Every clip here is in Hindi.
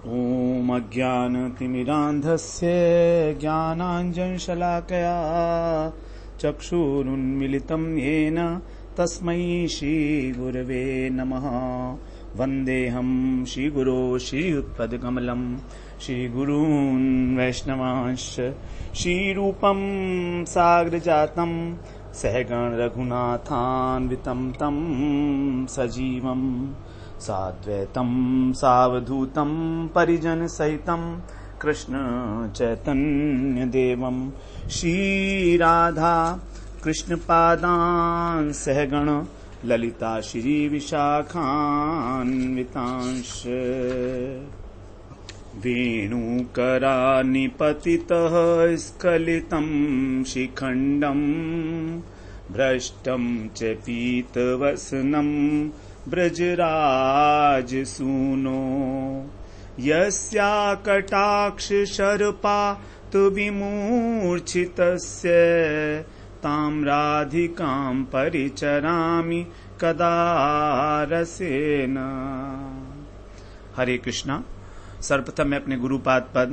ॐ अज्ञानतिमिरान्धस्य ज्ञानाञ्जनशलाकया चक्षुरुन्मिलितं येन तस्मै श्रीगुरवे नमः। वन्देऽहं श्रीगुरो श्रीयुत्पदकमलं श्रीगुरून् वैष्णवांश्च श्रीरूपं साग्रजातं सहगण रघुनाथान्वितं तं सजीवम् साद्वैतं सावधूतं परिजन सहितं कृष्ण चैतन्य देवं श्री राधा कृष्ण पादान् सहगण ललिता श्री विशाखान्वितांश वेणुकरानिपतितः स्खलितं शिखण्डं भ्रष्टं च पीतवसनं ब्रजराजसूनो यस्या कटाक्ष शरपातु विमूर्छितस्य तां राधिकां परिचरामि कदा रसेन। हरे कृष्णा। सर्वप्रथम मैं अपने गुरुपाद पद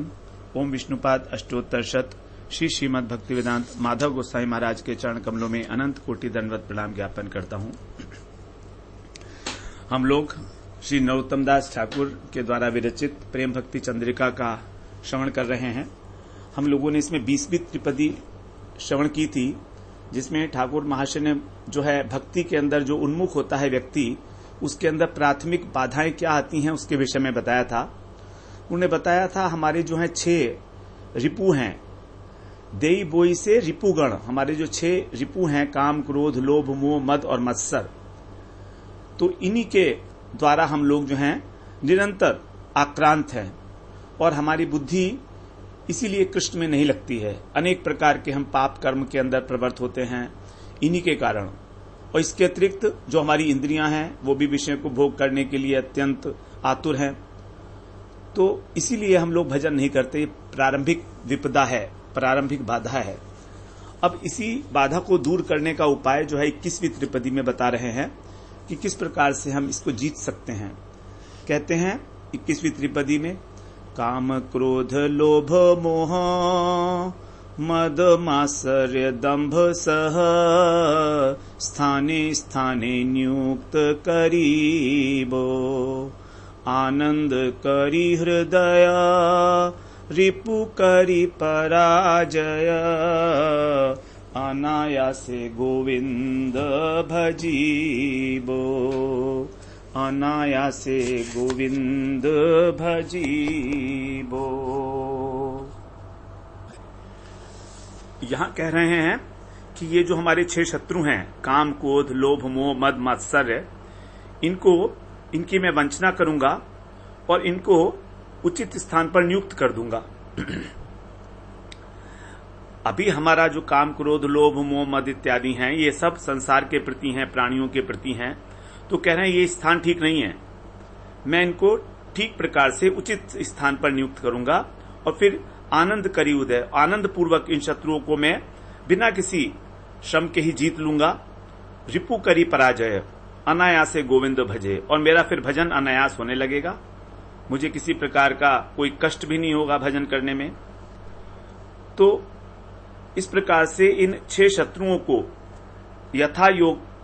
ओम विष्णुपाद अष्टोत्तर शत श्री श्रीमद् भक्तिवेदांत माधव गोसाई महाराज के चरण कमलों में अनंत कोटि दंडवत प्रणाम ज्ञापन करता हूं। हम लोग श्री नरोत्तम दास ठाकुर के द्वारा विरचित प्रेम भक्ति चंद्रिका का श्रवण कर रहे हैं। हम लोगों ने इसमें 20वीं त्रिपदी श्रवण की थी, जिसमें ठाकुर महाशय ने जो है भक्ति के अंदर जो उन्मुख होता है व्यक्ति, उसके अंदर प्राथमिक बाधाएं क्या आती हैं उसके विषय में बताया था। उन्होंने बताया था हमारे जो है 6 रिपु हैं, देई बोई से रिपुगण, हमारे जो 6 रिपु हैं, काम क्रोध लोभ मोह मद और मत्सर, तो इन्हीं के द्वारा हम लोग जो हैं निरंतर आक्रांत हैं और हमारी बुद्धि इसीलिए कृष्ण में नहीं लगती है। अनेक प्रकार के हम पाप कर्म के अंदर प्रवृत्त होते हैं इन्हीं के कारण। और इसके अतिरिक्त जो हमारी इंद्रियां हैं वो भी विषय को भोग करने के लिए अत्यंत आतुर हैं, तो इसीलिए हम लोग भजन नहीं करते। प्रारंभिक विपदा है, प्रारंभिक बाधा है। अब इसी बाधा को दूर करने का उपाय जो है 21वीं त्रिपदी में बता रहे हैं कि किस प्रकार से हम इसको जीत सकते हैं। कहते हैं 21वीं त्रिपदी में, काम क्रोध लोभ मोह मद मात्सर्य दंभ सह स्थाने स्थाने नियुक्त करीबो आनंद करी हृदय रिपु करी पराजय अनायासे गोविंद भजीबो अनायासे गोविंद भजीबो। यहां कह रहे हैं कि ये जो हमारे 6 शत्रु हैं, काम क्रोध लोभ मोह मद मात्सर्य, इनकी मैं वंचना करूंगा और इनको उचित स्थान पर नियुक्त कर दूंगा। अभी हमारा जो काम क्रोध लोभ मोह मद इत्यादि हैं, ये सब संसार के प्रति हैं, प्राणियों के प्रति हैं। तो कह रहे हैं ये स्थान ठीक नहीं है, मैं इनको ठीक प्रकार से उचित स्थान पर नियुक्त करूंगा और फिर आनंद करी उदय, आनंद पूर्वक इन शत्रुओं को मैं बिना किसी श्रम के ही जीत लूंगा। रिपु करी पराजय अनायासे गोविंद भजे, और मेरा फिर भजन अनायास होने लगेगा, मुझे किसी प्रकार का कोई कष्ट भी नहीं होगा भजन करने में। तो इस प्रकार से इन 6 शत्रुओं को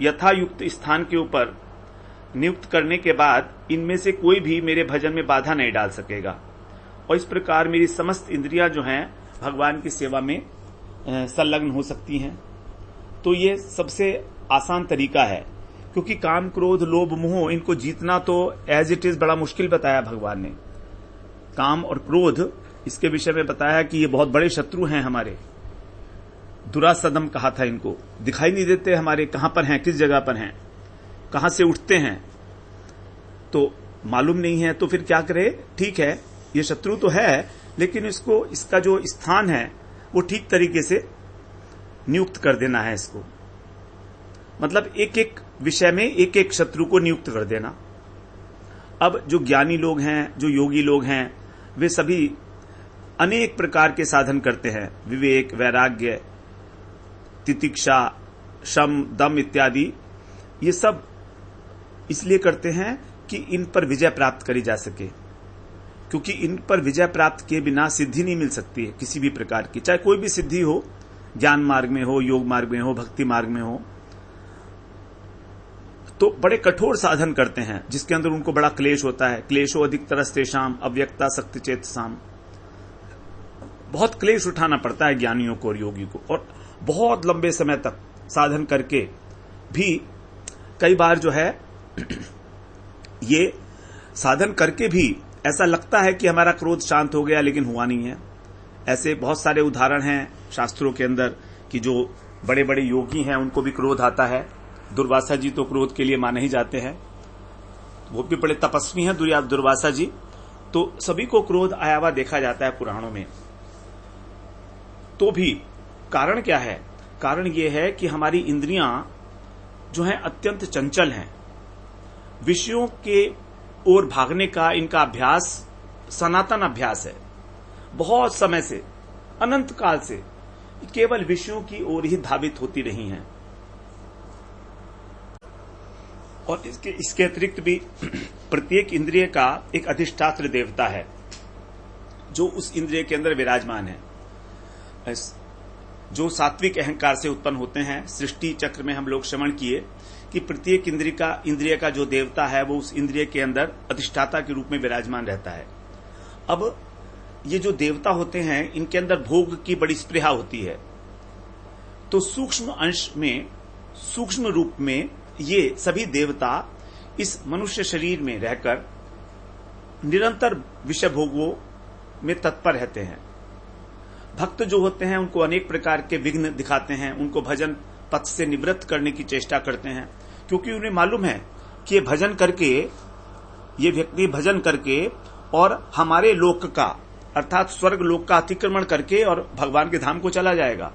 यथायुक्त स्थान के ऊपर नियुक्त करने के बाद इनमें से कोई भी मेरे भजन में बाधा नहीं डाल सकेगा, और इस प्रकार मेरी समस्त इंद्रियां जो हैं भगवान की सेवा में संलग्न हो सकती हैं। तो ये सबसे आसान तरीका है, क्योंकि काम क्रोध लोभ मोह इनको जीतना तो एज इट इज बड़ा मुश्किल बताया भगवान ने। काम और क्रोध इसके विषय में बताया कि ये बहुत बड़े शत्रु हैं हमारे। दुरासदम कहा था इनको, दिखाई नहीं देते हमारे कहां पर हैं, किस जगह पर हैं, कहां से उठते हैं तो मालूम नहीं है। तो फिर क्या करे, ठीक है ये शत्रु तो है, लेकिन इसका जो स्थान है वो ठीक तरीके से नियुक्त कर देना है इसको। मतलब एक एक विषय में एक एक शत्रु को नियुक्त कर देना। अब जो ज्ञानी लोग हैं, जो योगी लोग हैं, वे सभी अनेक प्रकार के साधन करते हैं, विवेक वैराग्य तितिक्षा शम दम इत्यादि, ये सब इसलिए करते हैं कि इन पर विजय प्राप्त करी जा सके। क्योंकि इन पर विजय प्राप्त किए बिना सिद्धि नहीं मिल सकती है किसी भी प्रकार की, चाहे कोई भी सिद्धि हो, ज्ञान मार्ग में हो, योग मार्ग में हो, भक्ति मार्ग में हो। तो बड़े कठोर साधन करते हैं जिसके अंदर उनको बड़ा क्लेश होता है। क्लेशो अधिकतरस्तेषाम अव्यक्ता शक्ति चेतसाम, बहुत क्लेश उठाना पड़ता है ज्ञानियों को और योगी को, और बहुत लंबे समय तक साधन करके भी कई बार जो है ये साधन करके भी ऐसा लगता है कि हमारा क्रोध शांत हो गया, लेकिन हुआ नहीं है। ऐसे बहुत सारे उदाहरण हैं शास्त्रों के अंदर कि जो बड़े बड़े योगी हैं उनको भी क्रोध आता है। दुर्वासा जी तो क्रोध के लिए माने ही जाते हैं, वो भी बड़े तपस्वी हैं दुर्वासा जी, तो सभी को क्रोध आया हुआ देखा जाता है पुराणों में। तो भी कारण क्या है? कारण ये है कि हमारी इंद्रियां जो हैं अत्यंत चंचल हैं। विषयों के ओर भागने का इनका अभ्यास सनातन अभ्यास है, बहुत समय से, अनंत काल से केवल विषयों की ओर ही धावित होती रही हैं। और इसके अतिरिक्त भी प्रत्येक इंद्रिय का एक अधिष्ठात्र देवता है जो उस इंद्रिय के अंदर विराजमान है, जो सात्विक अहंकार से उत्पन्न होते हैं। सृष्टि चक्र में हम लोग श्रवण किए कि प्रत्येक इंद्रिय का जो देवता है वो उस इंद्रिय के अंदर अधिष्ठाता के रूप में विराजमान रहता है। अब ये जो देवता होते हैं इनके अंदर भोग की बड़ी स्पृहा होती है, तो सूक्ष्म अंश में, सूक्ष्म रूप में ये सभी देवता इस मनुष्य शरीर में रहकर निरंतर विषय भोगों में तत्पर रहते हैं। भक्त जो होते हैं उनको अनेक प्रकार के विघ्न दिखाते हैं, उनको भजन पथ से निवृत्त करने की चेष्टा करते हैं, क्योंकि उन्हें मालूम है कि ये भजन करके, ये व्यक्ति भजन करके और हमारे लोक का अर्थात स्वर्ग लोक का अतिक्रमण करके और भगवान के धाम को चला जाएगा।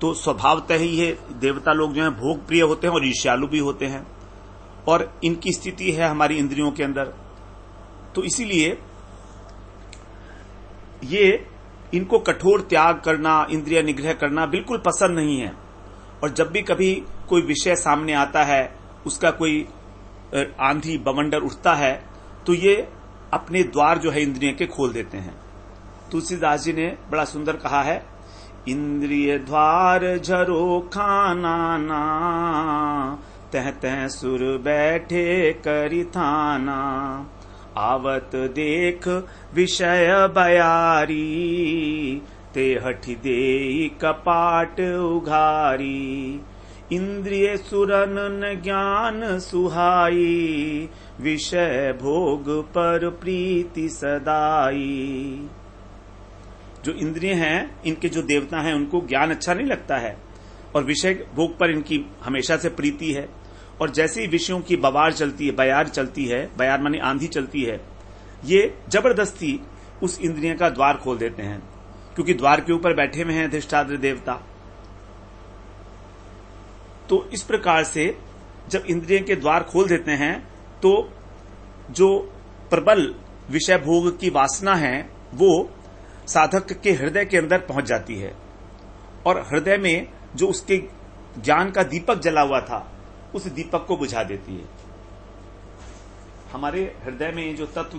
तो स्वभावतः ही ये देवता लोग जो हैं भोग प्रिय होते हैं और ईर्ष्यालु भी होते हैं, और इनकी स्थिति है हमारी इंद्रियों के अंदर। तो इसीलिए ये इनको कठोर त्याग करना, इंद्रिय निग्रह करना बिल्कुल पसंद नहीं है। और जब भी कभी कोई विषय सामने आता है, उसका कोई आंधी बवंडर उठता है, तो ये अपने द्वार जो है इंद्रिय के खोल देते हैं। तुलसीदास जी ने बड़ा सुंदर कहा है, इंद्रिय द्वार झरो खाना ना, तह तह सुर बैठे करी थाना, आवत देख विषय बयारी, ते हठि देई कपाट उघारी, इंद्रिय सुरन न ज्ञान सुहाई, विषय भोग पर प्रीति सदाई। जो इंद्रिय हैं, इनके जो देवता हैं, उनको ज्ञान अच्छा नहीं लगता है और विषय भोग पर इनकी हमेशा से प्रीति है। और जैसे ही विषयों की बवार चलती है, बयार चलती है, बयार माने आंधी चलती है, ये जबरदस्ती उस इंद्रिय का द्वार खोल देते हैं, क्योंकि द्वार के ऊपर बैठे हुए हैं अधिष्ठात्र देवता। तो इस प्रकार से जब इंद्रिय के द्वार खोल देते हैं तो जो प्रबल विषय भोग की वासना है वो साधक के हृदय के अंदर पहुंच जाती है, और हृदय में जो उसके ज्ञान का दीपक जला हुआ था उस दीपक को बुझा देती है। हमारे हृदय में जो तत्व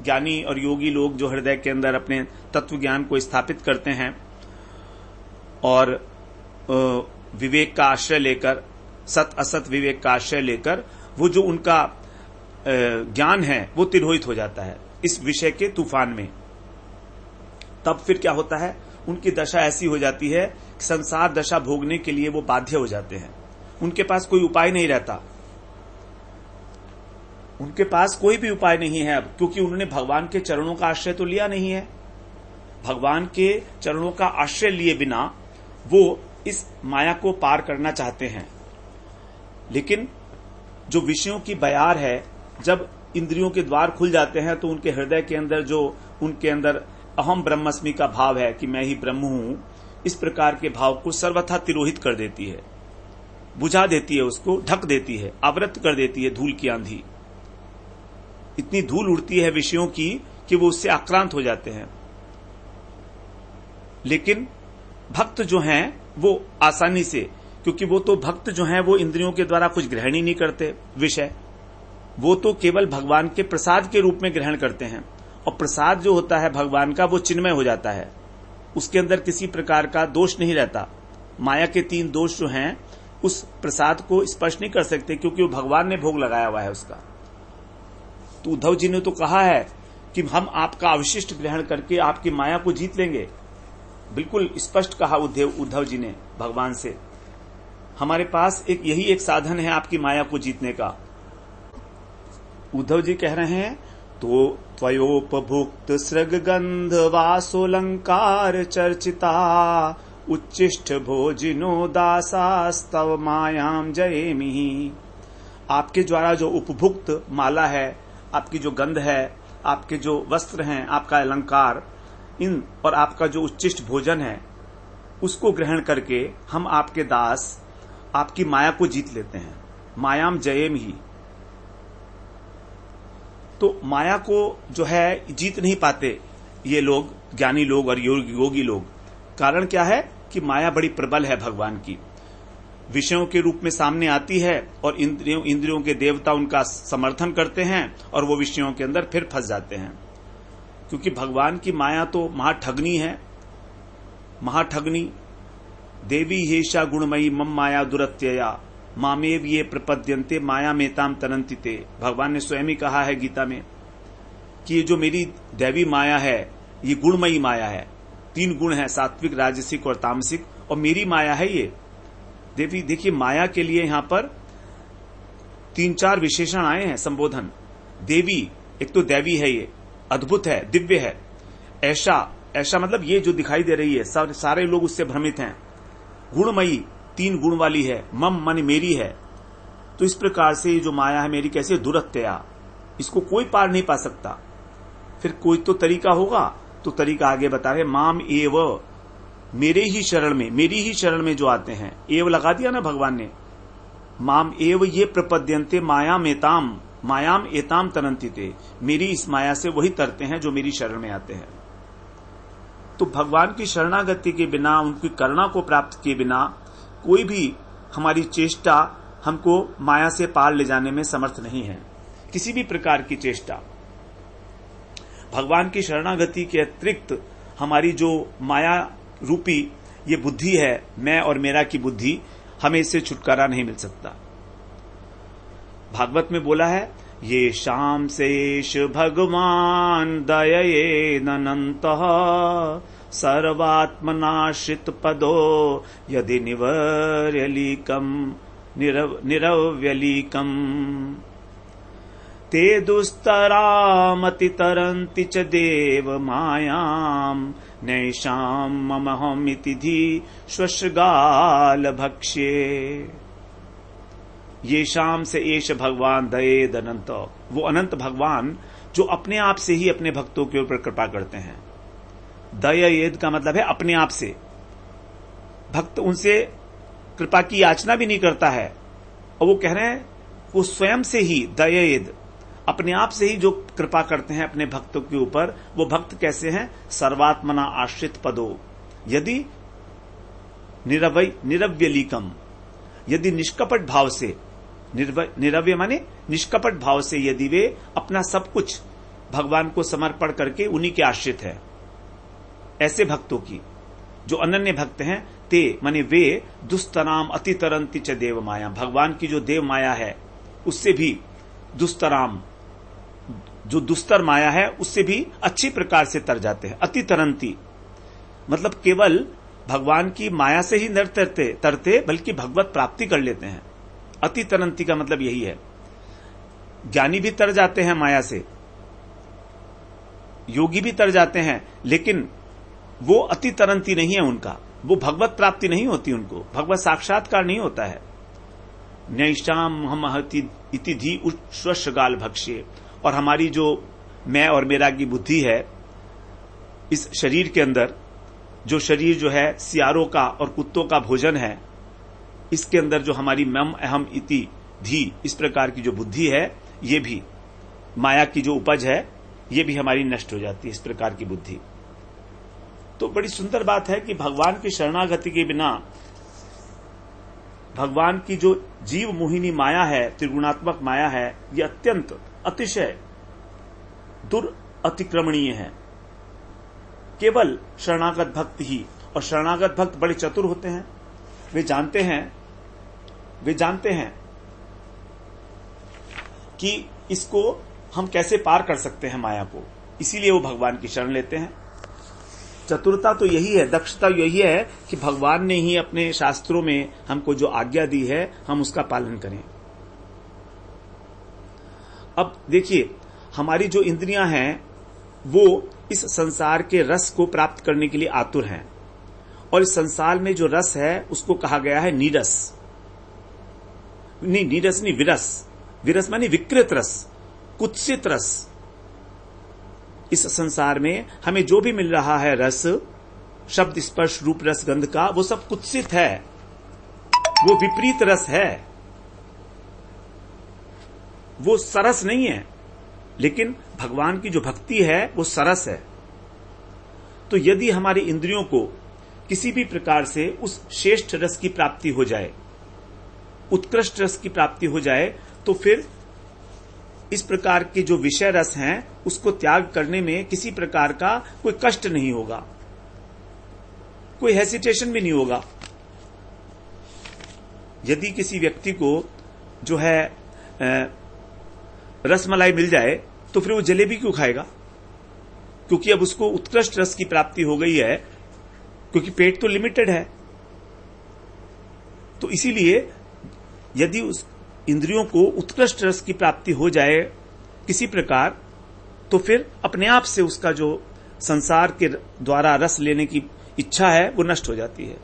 ज्ञानी और योगी लोग जो हृदय के अंदर अपने तत्व ज्ञान को स्थापित करते हैं और विवेक का आश्रय लेकर, सत असत विवेक का आश्रय लेकर, वो जो उनका ज्ञान है वो तिरोहित हो जाता है इस विषय के तूफान में। तब फिर क्या होता है, उनकी दशा ऐसी हो जाती है कि संसार दशा भोगने के लिए वो बाध्य हो जाते हैं। उनके पास कोई उपाय नहीं रहता, उनके पास कोई भी उपाय नहीं है अब, क्योंकि उन्होंने भगवान के चरणों का आश्रय तो लिया नहीं है। भगवान के चरणों का आश्रय लिए बिना वो इस माया को पार करना चाहते हैं। लेकिन जो विषयों की बयार है, जब इंद्रियों के द्वार खुल जाते हैं तो उनके हृदय के अंदर जो उनके अंदर अहम ब्रह्मस्मि का भाव है कि मैं ही ब्रह्म हूं, इस प्रकार के भाव को सर्वथा तिरोहित कर देती है, बुझा देती है, उसको ढक देती है, आवृत कर देती है धूल की आंधी। इतनी धूल उड़ती है विषयों की कि वो उससे आक्रांत हो जाते हैं। लेकिन भक्त जो हैं वो आसानी से, क्योंकि वो तो भक्त जो हैं वो इंद्रियों के द्वारा कुछ ग्रहण ही नहीं करते विषय, वो तो केवल भगवान के प्रसाद के रूप में ग्रहण करते हैं, और प्रसाद जो होता है भगवान का वो चिन्मय हो जाता है, उसके अंदर किसी प्रकार का दोष नहीं रहता। माया के 3 दोष जो हैं उस प्रसाद को स्पर्श नहीं कर सकते, क्योंकि वो भगवान ने भोग लगाया हुआ है उसका। तो उद्धव जी ने तो कहा है कि हम आपका अवशिष्ट ग्रहण करके आपकी माया को जीत लेंगे। बिल्कुल स्पष्ट कहा उद्धव जी ने भगवान से, हमारे पास यही एक साधन है आपकी माया को जीतने का। उद्धव जी कह रहे हैं, तो त्वयोपभुक्त सृग गंध वासोलंकार चर्चिता उच्चिष्ट भोजिनो दासास्तव मायाम जयेमि। आपके द्वारा जो उपभुक्त माला है, आपकी जो गंध है, आपके जो वस्त्र हैं, आपका अलंकार, इन और आपका जो उच्चिष्ट भोजन है, उसको ग्रहण करके हम आपके दास आपकी माया को जीत लेते हैं। मायाम जयेम ही। तो माया को जो है जीत नहीं पाते ये लोग, ज्ञानी लोग और योगी लोग। कारण क्या है कि माया बड़ी प्रबल है भगवान की, विषयों के रूप में सामने आती है और इंद्रियों के देवता उनका समर्थन करते हैं और वो विषयों के अंदर फिर फंस जाते हैं। क्योंकि भगवान की माया तो महाठगनी है, महाठगनी। देवी हेषा गुणमयी मम माया दुरत्यया मामेव ये प्रपद्यन्ते माया मेताम तरंतिते। भगवान ने स्वयं ही कहा है गीता में कि ये जो मेरी दैवी माया है ये गुणमयी माया है। 3 गुण है, सात्विक, राजसिक और तामसिक, और मेरी माया है ये देवी। देखिए माया के लिए यहां पर 3-4 विशेषण आए हैं संबोधन। देवी, एक तो दैवी है, ये अद्भुत है, दिव्य है। ऐसा मतलब ये जो दिखाई दे रही है सारे लोग उससे भ्रमित हैं। गुणमयी, 3 गुण वाली है। मम माने मेरी है। तो इस प्रकार से ये जो माया है मेरी कैसे दुरत्यया, इसको कोई पार नहीं पा सकता। फिर कोई तो तरीका होगा, तो तरीका आगे बता रहे, माम एव, मेरे ही शरण में, मेरी ही शरण में जो आते हैं, एव लगा दिया ना भगवान ने। माम एव ये प्रपद्यन्ते मायाम एताम तरंतिते, मेरी इस माया से वही तरते हैं जो मेरी शरण में आते हैं। तो भगवान की शरणागति के बिना, उनकी करुणा को प्राप्त किए बिना कोई भी हमारी चेष्टा हमको माया से पार ले जाने में समर्थ नहीं है, किसी भी प्रकार की चेष्टा। भगवान की शरणागति के अतिरिक्त हमारी जो माया रूपी ये बुद्धि है, मैं और मेरा की बुद्धि, हमें इससे छुटकारा नहीं मिल सकता। भागवत में बोला है, ये शाम शेष भगवान दये ननंतः सर्वात्मनाश्रित पदो यदि निरव्यलीकम ते दुस्तरामति तरन्ति च देव मायाम नैषाम ममहमिति धी श्वश्गाल भक्ष्ये। ये शाम से एष भगवान दयेद अनंत, वो अनंत भगवान जो अपने आप से ही अपने भक्तों के ऊपर कृपा करते हैं। दयेद का मतलब है अपने आप से, भक्त उनसे कृपा की याचना भी नहीं करता है, और वो कह रहे हैं वो स्वयं से ही दयेद, अपने आप से ही जो कृपा करते हैं अपने भक्तों के ऊपर। वो भक्त कैसे हैं? सर्वात्मना आश्रित पदो यदि निरव्यलीकम, यदि निष्कपट भाव से, निरव्य माने निष्कपट भाव से यदि वे अपना सब कुछ भगवान को समर्पण करके उन्हीं के आश्रित है, ऐसे भक्तों की जो अनन्य भक्त हैं, ते माने वे दुस्तराम अतितरंति च देव माया, भगवान की जो देव माया है उससे भी दुस्तराम, जो दुस्तर माया है उससे भी अच्छी प्रकार से तर जाते हैं। अतितरंती मतलब केवल भगवान की माया से ही न तरते बल्कि भगवत प्राप्ति कर लेते हैं। अतितरंती का मतलब यही है। ज्ञानी भी तर जाते हैं माया से, योगी भी तर जाते हैं, लेकिन वो अतितरंती नहीं है उनका, वो भगवत प्राप्ति नहीं होती, उनको भगवत साक्षात्कार नहीं होता है। नैषाम हम इति धी उश्वश्गाल भक्ष्ये, और हमारी जो मैं और मेरा की बुद्धि है, इस शरीर के अंदर जो शरीर जो है सियारों का और कुत्तों का भोजन है, इसके अंदर जो हमारी मम अहम इति धी, इस प्रकार की जो बुद्धि है, ये भी माया की जो उपज है, ये भी हमारी नष्ट हो जाती है, इस प्रकार की बुद्धि। तो बड़ी सुंदर बात है कि भगवान की शरणागति के बिना भगवान की जो जीव मोहिनी माया है, त्रिगुणात्मक माया है, ये अत्यंत अतिशय अतिक्रमणीय है। केवल शरणागत भक्त ही, और शरणागत भक्त बड़े चतुर होते हैं, वे जानते हैं कि इसको हम कैसे पार कर सकते हैं माया को, इसीलिए वो भगवान की शरण लेते हैं। चतुरता तो यही है, दक्षता यही है कि भगवान ने ही अपने शास्त्रों में हमको जो आज्ञा दी है हम उसका पालन करें। अब देखिए, हमारी जो इंद्रियां हैं वो इस संसार के रस को प्राप्त करने के लिए आतुर हैं, और इस संसार में जो रस है उसको कहा गया है नीरस। नीरस नहीं, विरस। विरस माने विकृत रस, कुत्सित रस। इस संसार में हमें जो भी मिल रहा है रस, शब्द स्पर्श रूप रस गंध का, वो सब कुत्सित है, वो विपरीत रस है, वो सरस नहीं है। लेकिन भगवान की जो भक्ति है वो सरस है। तो यदि हमारी इंद्रियों को किसी भी प्रकार से उस श्रेष्ठ रस की प्राप्ति हो जाए, उत्कृष्ट रस की प्राप्ति हो जाए, तो फिर इस प्रकार के जो विषय रस हैं उसको त्याग करने में किसी प्रकार का कोई कष्ट नहीं होगा, कोई हेसिटेशन भी नहीं होगा। यदि किसी व्यक्ति को जो है रसमलाई मिल जाए तो फिर वो जलेबी क्यों खाएगा? क्योंकि अब उसको उत्कृष्ट रस की प्राप्ति हो गई है, क्योंकि पेट तो लिमिटेड है। तो इसीलिए यदि उस इंद्रियों को उत्कृष्ट रस की प्राप्ति हो जाए किसी प्रकार, तो फिर अपने आप से उसका जो संसार के द्वारा रस लेने की इच्छा है वो नष्ट हो जाती है।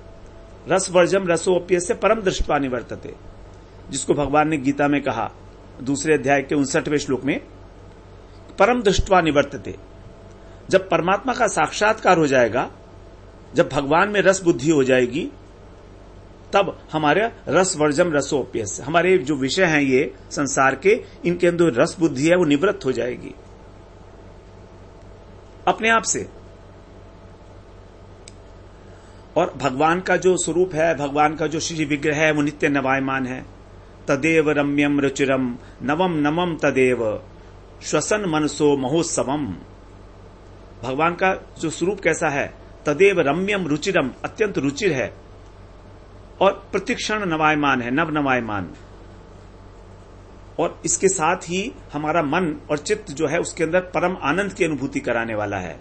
रस वर्जम रसोप्यस्य परम दृष्ट्वा निवर्तते, जिसको भगवान ने गीता में कहा, दूसरे अध्याय के 59वें श्लोक में, परम दृष्ट्वा निवर्तते। जब परमात्मा का साक्षात्कार हो जाएगा, जब भगवान में रस बुद्धि हो जाएगी, तब हमारे रस वर्जम रसोप्यस्य, हमारे जो विषय हैं ये संसार के, इनके अंदर रस बुद्धि है वो निवृत्त हो जाएगी अपने आप से। और भगवान का जो स्वरूप है, भगवान का जो श्री विग्रह है वो नित्य नवायमान है। तदेव रम्यम रुचिरम नवम नमम तदेव श्वसन मनसो महोत्सवम। भगवान का जो स्वरूप कैसा है? तदेव रम्यम रुचिरम, अत्यंत रुचिर है, और प्रतिक्षण नवायमान है, नव नवायमान। और इसके साथ ही हमारा मन और चित्त जो है उसके अंदर परम आनंद की अनुभूति कराने वाला है।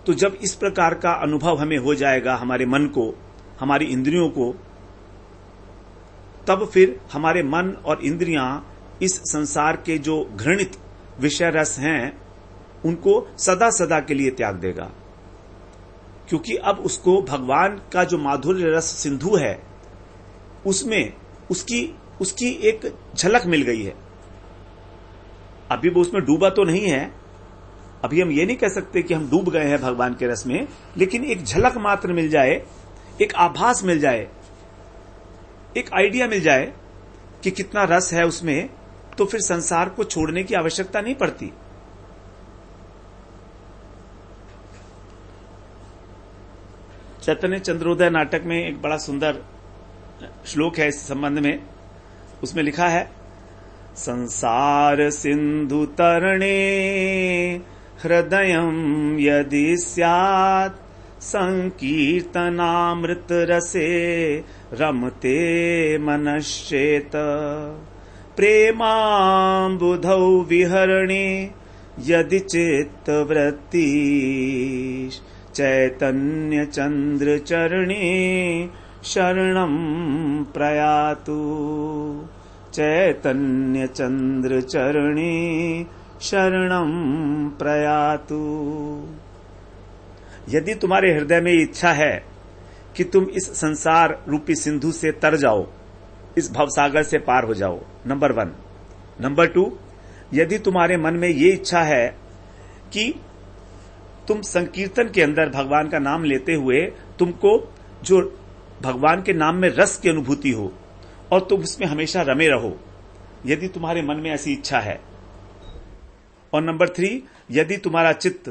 तो जब इस प्रकार का अनुभव हमें हो जाएगा, हमारे मन को, हमारी इंद्रियों को, तब फिर हमारे मन और इंद्रियां इस संसार के जो घृणित विषय रस हैं उनको सदा सदा के लिए त्याग देगा, क्योंकि अब उसको भगवान का जो माधुर्य रस सिंधु है उसमें उसकी एक झलक मिल गई है। अभी वो उसमें डूबा तो नहीं है, अभी हम ये नहीं कह सकते कि हम डूब गए हैं भगवान के रस में, लेकिन एक झलक मात्र मिल जाए, एक आभास मिल जाए, एक आइडिया मिल जाए कि कितना रस है उसमें, तो फिर संसार को छोड़ने की आवश्यकता नहीं पड़ती। चैतन्य चंद्रोदय नाटक में एक बड़ा सुंदर श्लोक है इस संबंध में। उसमें लिखा है, संसार सिंधु तरणे हृदयं यदि स्यात् संकीर्तनामृत रसे रमते मनश्चेत प्रेमाम्बुधौ विहरणे यदि चित्तवृत्ति चैतन्य चंद्र चरणे शरणं प्रयातु। चैतन्य चंद्र चरणे शरणं प्रयातु। यदि तुम्हारे हृदय में इच्छा है कि तुम इस संसार रूपी सिंधु से तर जाओ, इस भवसागर से पार हो जाओ, नंबर 1। नंबर 2, यदि तुम्हारे मन में ये इच्छा है कि तुम संकीर्तन के अंदर भगवान का नाम लेते हुए तुमको जो भगवान के नाम में रस की अनुभूति हो और तुम इसमें हमेशा रमे रहो, यदि तुम्हारे मन में ऐसी इच्छा है। और नंबर 3, यदि तुम्हारा चित्त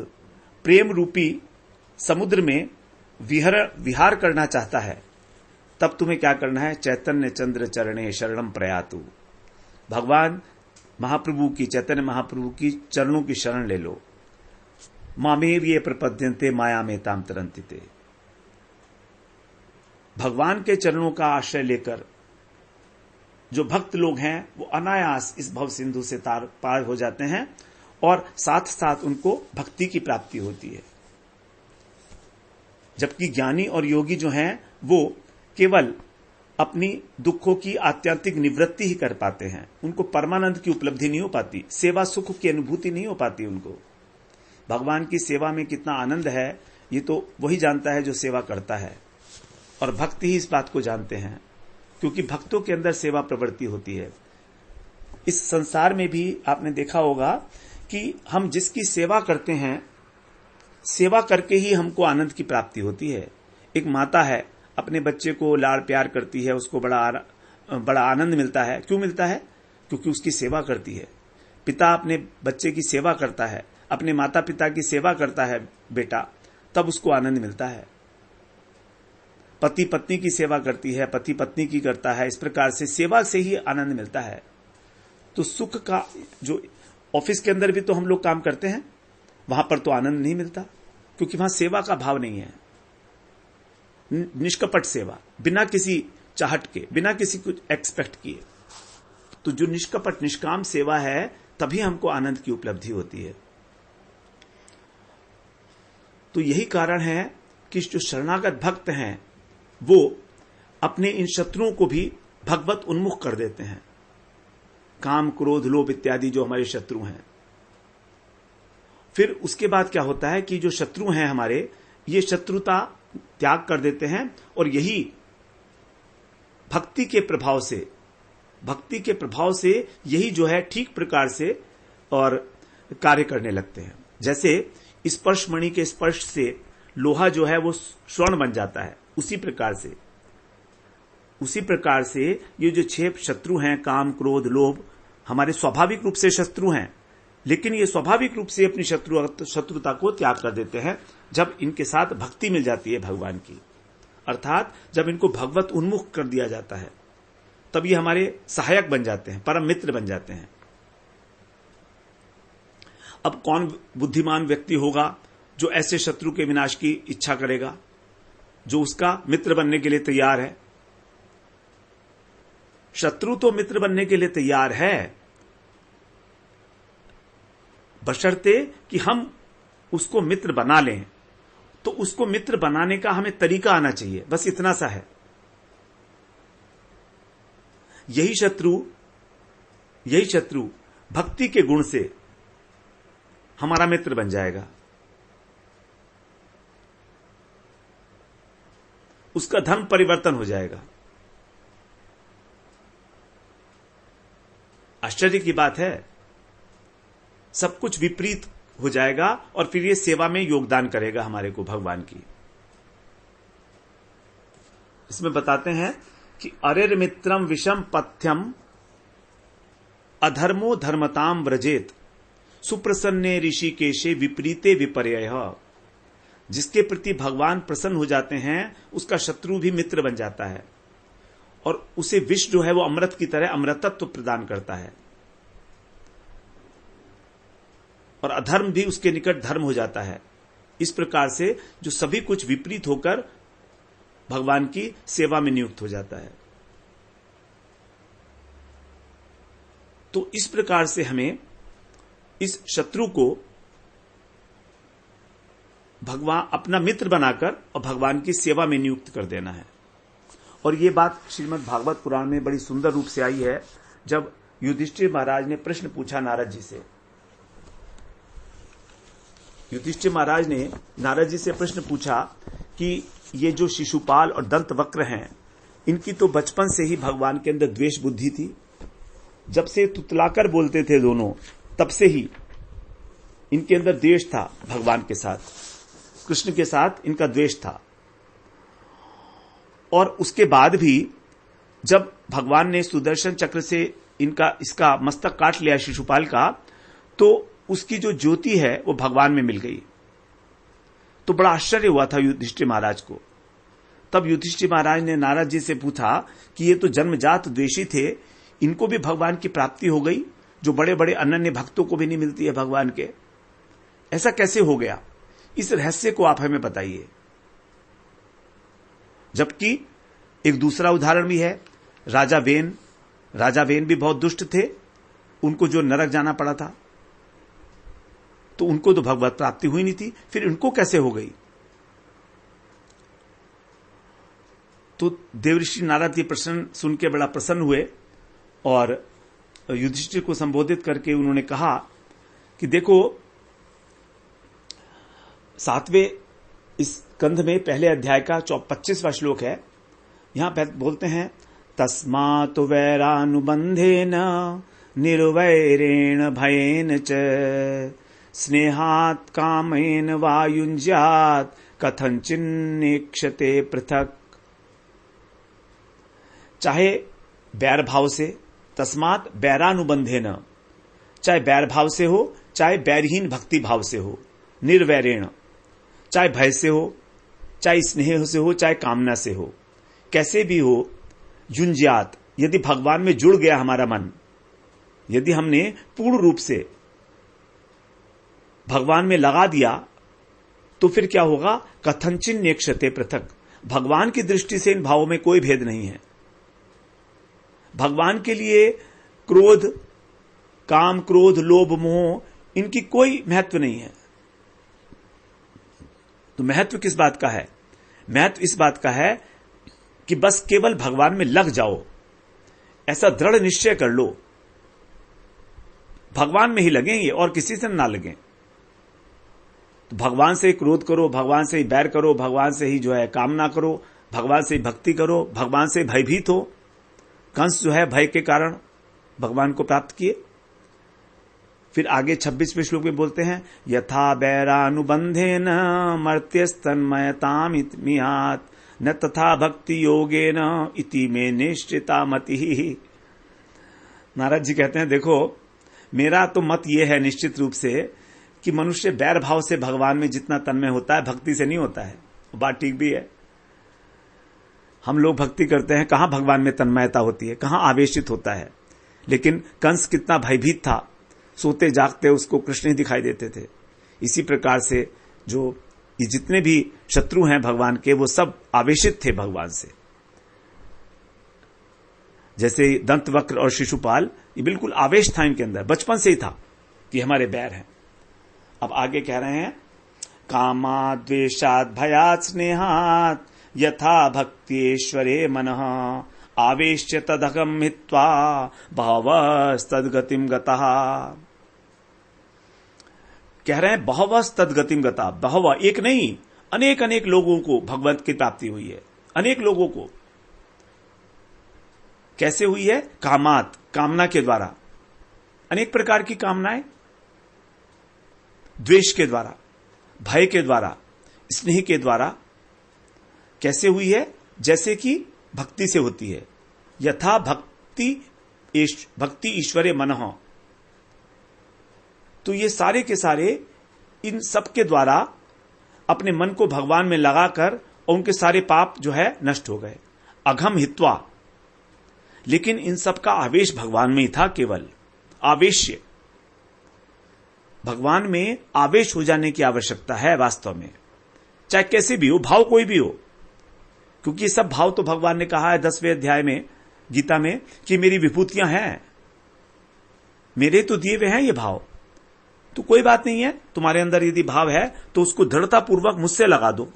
प्रेम रूपी समुद्र में विहार करना चाहता है, तब तुम्हें क्या करना है? चैतन्य चंद्र चरणे शरणम प्रयातु। भगवान महाप्रभु की, चैतन्य महाप्रभु की चरणों की शरण ले लो। मामेव ये प्रपद्यन्ते माया में ताम तरंतिते। भगवान के चरणों का आश्रय लेकर जो भक्त लोग हैं वो अनायास इस भव सिंधु से पार हो जाते हैं और साथ साथ उनको भक्ति की प्राप्ति होती है। जबकि ज्ञानी और योगी जो हैं वो केवल अपनी दुखों की आत्यंतिक निवृत्ति ही कर पाते हैं, उनको परमानंद की उपलब्धि नहीं हो पाती, सेवा सुख की अनुभूति नहीं हो पाती उनको। भगवान की सेवा में कितना आनंद है ये तो वही जानता है जो सेवा करता है, और भक्त ही इस बात को जानते हैं, क्योंकि भक्तों के अंदर सेवा प्रवृत्ति होती है। इस संसार में भी आपने देखा होगा कि हम जिसकी सेवा करते हैं, सेवा करके ही हमको आनंद की प्राप्ति होती है। एक माता है, अपने बच्चे को लाड प्यार करती है, उसको बड़ा आनंद मिलता है। क्यों मिलता है? क्योंकि उसकी सेवा करती है। पिता अपने बच्चे की सेवा करता है, अपने माता पिता की सेवा करता है बेटा, तब उसको आनंद मिलता है। पति पत्नी की सेवा करती है, पति पत्नी की करता है, इस प्रकार से सेवा से ही आनंद मिलता है। तो सुख का जो ऑफिस के अंदर भी तो हम लोग काम करते हैं, वहां पर तो आनंद नहीं मिलता, क्योंकि वहां सेवा का भाव नहीं है। निष्कपट सेवा, बिना किसी चाहत के, बिना किसी कुछ एक्सपेक्ट किए। तो जो निष्कपट निष्काम सेवा है, तभी हमको आनंद की उपलब्धि होती है। तो यही कारण है कि जो शरणागत भक्त हैं वो अपने इन शत्रुओं को भी भगवत उन्मुख कर देते हैं। काम, क्रोध, लोभ इत्यादि जो हमारे शत्रु हैं। फिर उसके बाद क्या होता है कि जो शत्रु हैं हमारे, ये शत्रुता त्याग कर देते हैं और यही भक्ति के प्रभाव से यही जो है ठीक प्रकार से और कार्य करने लगते हैं। जैसे स्पर्श मणि के स्पर्श से लोहा जो है वो स्वर्ण बन जाता है, उसी प्रकार से ये जो 6 शत्रु हैं, काम, क्रोध, लोभ, हमारे स्वाभाविक रूप से शत्रु हैं, लेकिन ये स्वाभाविक रूप से अपनी शत्रुता को त्याग कर देते हैं जब इनके साथ भक्ति मिल जाती है भगवान की, अर्थात जब इनको भगवत उन्मुख कर दिया जाता है, तब ये हमारे सहायक बन जाते हैं, परम मित्र बन जाते हैं। अब कौन बुद्धिमान व्यक्ति होगा जो ऐसे शत्रु के विनाश की इच्छा करेगा, जो उसका मित्र बनने के लिए तैयार है? शत्रु तो मित्र बनने के लिए तैयार है, बशर्ते कि हम उसको मित्र बना लें। तो उसको मित्र बनाने का हमें तरीका आना चाहिए, बस इतना सा है। यही शत्रु भक्ति के गुण से हमारा मित्र बन जाएगा। उसका धर्म परिवर्तन हो जाएगा। आश्चर्य की बात है, सब कुछ विपरीत हो जाएगा और फिर ये सेवा में योगदान करेगा हमारे को भगवान की। इसमें बताते हैं कि अरेर मित्रम विषम पथ्यम अधर्मो धर्मताम व्रजेत सुप्रसन्ने ऋषिकेशे विपरीते विपर्ययः। जिसके प्रति भगवान प्रसन्न हो जाते हैं उसका शत्रु भी मित्र बन जाता है और उसे विष जो है वो अमृत की तरह अमृतत्व प्रदान करता है, और अधर्म भी उसके निकट धर्म हो जाता है। इस प्रकार से जो सभी कुछ विपरीत होकर भगवान की सेवा में नियुक्त हो जाता है। तो इस प्रकार से हमें इस शत्रु को भगवान अपना मित्र बनाकर और भगवान की सेवा में नियुक्त कर देना है। और ये बात श्रीमद् भागवत पुराण में बड़ी सुंदर रूप से आई है, जब युधिष्ठिर महाराज ने प्रश्न पूछा नारद जी से। युधिष्ठिर महाराज ने नारद जी से प्रश्न पूछा कि ये जो शिशुपाल और दंतवक्र हैं, इनकी तो बचपन से ही भगवान के अंदर द्वेष बुद्धि थी। जब से तुतलाकर बोलते थे दोनों, तब से ही इनके अंदर द्वेष था भगवान के साथ, कृष्ण के साथ इनका द्वेष था। और उसके बाद भी जब भगवान ने सुदर्शन चक्र से इसका मस्तक काट लिया शिशुपाल का, तो उसकी जो ज्योति है वो भगवान में मिल गई। तो बड़ा आश्चर्य हुआ था युधिष्ठिर महाराज को। तब युधिष्ठिर महाराज ने नारद जी से पूछा कि ये तो जन्मजात द्वेषी थे, इनको भी भगवान की प्राप्ति हो गई, जो बड़े बड़े अनन्य भक्तों को भी नहीं मिलती है भगवान के। ऐसा कैसे हो गया? इस रहस्य को आप हमें बताइए। जबकि एक दूसरा उदाहरण भी है, राजा वेन भी बहुत दुष्ट थे, उनको जो नरक जाना पड़ा था, तो उनको तो भगवत प्राप्ति हुई नहीं थी, फिर उनको कैसे हो गई? तो देवऋषि नारद ये प्रश्न सुन के बड़ा प्रसन्न हुए और युधिष्ठिर को संबोधित करके उन्होंने कहा कि देखो, 7वें इस स्कंध में पहले अध्याय का 25वां श्लोक है। यहां बोलते हैं, तस्मात् वैरानुबंधेन निर्वैरेण भयेन च स्नेहात् कामेन वा युञ्ज्यात् कथंचिन्नेक्षते पृथक। चाहे बैर भाव से, तस्मात् बैरानुबंधेन, चाहे बैर भाव से हो, चाहे बैरहीन भक्ति भाव से हो, निर्वैरेण, चाहे भय से हो, चाहे स्नेह से हो, चाहे कामना से हो, कैसे भी हो, युञ्ज्यात्, यदि भगवान में जुड़ गया हमारा मन, यदि हमने पूर्ण रूप से भगवान में लगा दिया, तो फिर क्या होगा? कथंचिन नेक्षते पृथक, भगवान की दृष्टि से इन भावों में कोई भेद नहीं है। भगवान के लिए क्रोध, काम, क्रोध, लोभ, मोह, इनकी कोई महत्व नहीं है। तो महत्व किस बात का है? महत्व इस बात का है कि बस केवल भगवान में लग जाओ, ऐसा दृढ़ निश्चय कर लो, भगवान में ही लगेंगे और किसी से ना लगें। तो भगवान से ही क्रोध करो, भगवान से ही बैर करो, भगवान से ही जो है कामना करो, भगवान से ही भक्ति करो, भगवान से भयभीत हो। कंस जो है भय के कारण भगवान को प्राप्त किए। फिर आगे 26वें श्लोक में बोलते हैं, यथा बैरानुबंधेन मर्त्यस्तन्मयताम मियात् न तथा भक्ति योगेन इति में निश्चिता मति। नारद जी कहते हैं, देखो, मेरा तो मत यह है निश्चित रूप से कि मनुष्य बैर भाव से भगवान में जितना तन्मय होता है, भक्ति से नहीं होता है। बात ठीक भी है। हम लोग भक्ति करते हैं, कहां भगवान में तन्मयता होती है, कहां आवेशित होता है। लेकिन कंस कितना भयभीत था, सोते जागते उसको कृष्ण ही दिखाई देते थे। इसी प्रकार से जो ये जितने भी शत्रु हैं भगवान के, वो सब आवेशित थे भगवान से। जैसे दंतवक्र और शिशुपाल, ये बिल्कुल आवेश था इनके अंदर, बचपन से ही था कि हमारे बैर हैं। अब आगे कह रहे हैं, कामा द्वेषात् भयात् स्नेहात् यथा भक्त्येश्वरे मनः आवेश्य तदगम हित्वा बहवस्तद्गतिम गतः। कह रहे हैं बहवस्तद्गतिम गतः, बहव एक नहीं, अनेक अनेक लोगों को भगवत की प्राप्ति हुई है, अनेक लोगों को। कैसे हुई है? कामात, कामना के द्वारा, अनेक प्रकार की कामनाएं, द्वेष के द्वारा, भय के द्वारा, स्नेह के द्वारा। कैसे हुई है? जैसे कि भक्ति से होती है। यथा भक्ति ईश्वरे मनः। तो ये सारे के सारे इन सब के द्वारा अपने मन को भगवान में लगाकर और उनके सारे पाप जो है नष्ट हो गए। अघम हित्वा, लेकिन इन सब का आवेश भगवान में ही था, केवल आवेश्य। भगवान में आवेश हो जाने की आवश्यकता है वास्तव में, चाहे कैसे भी हो, भाव कोई भी हो। क्योंकि ये सब भाव तो भगवान ने कहा है 10वें अध्याय में गीता में कि मेरी विभूतियां हैं, मेरे तो दिए हुए हैं ये भाव। तो कोई बात नहीं है, तुम्हारे अंदर यदि भाव है तो उसको दृढ़तापूर्वक मुझसे लगा दो,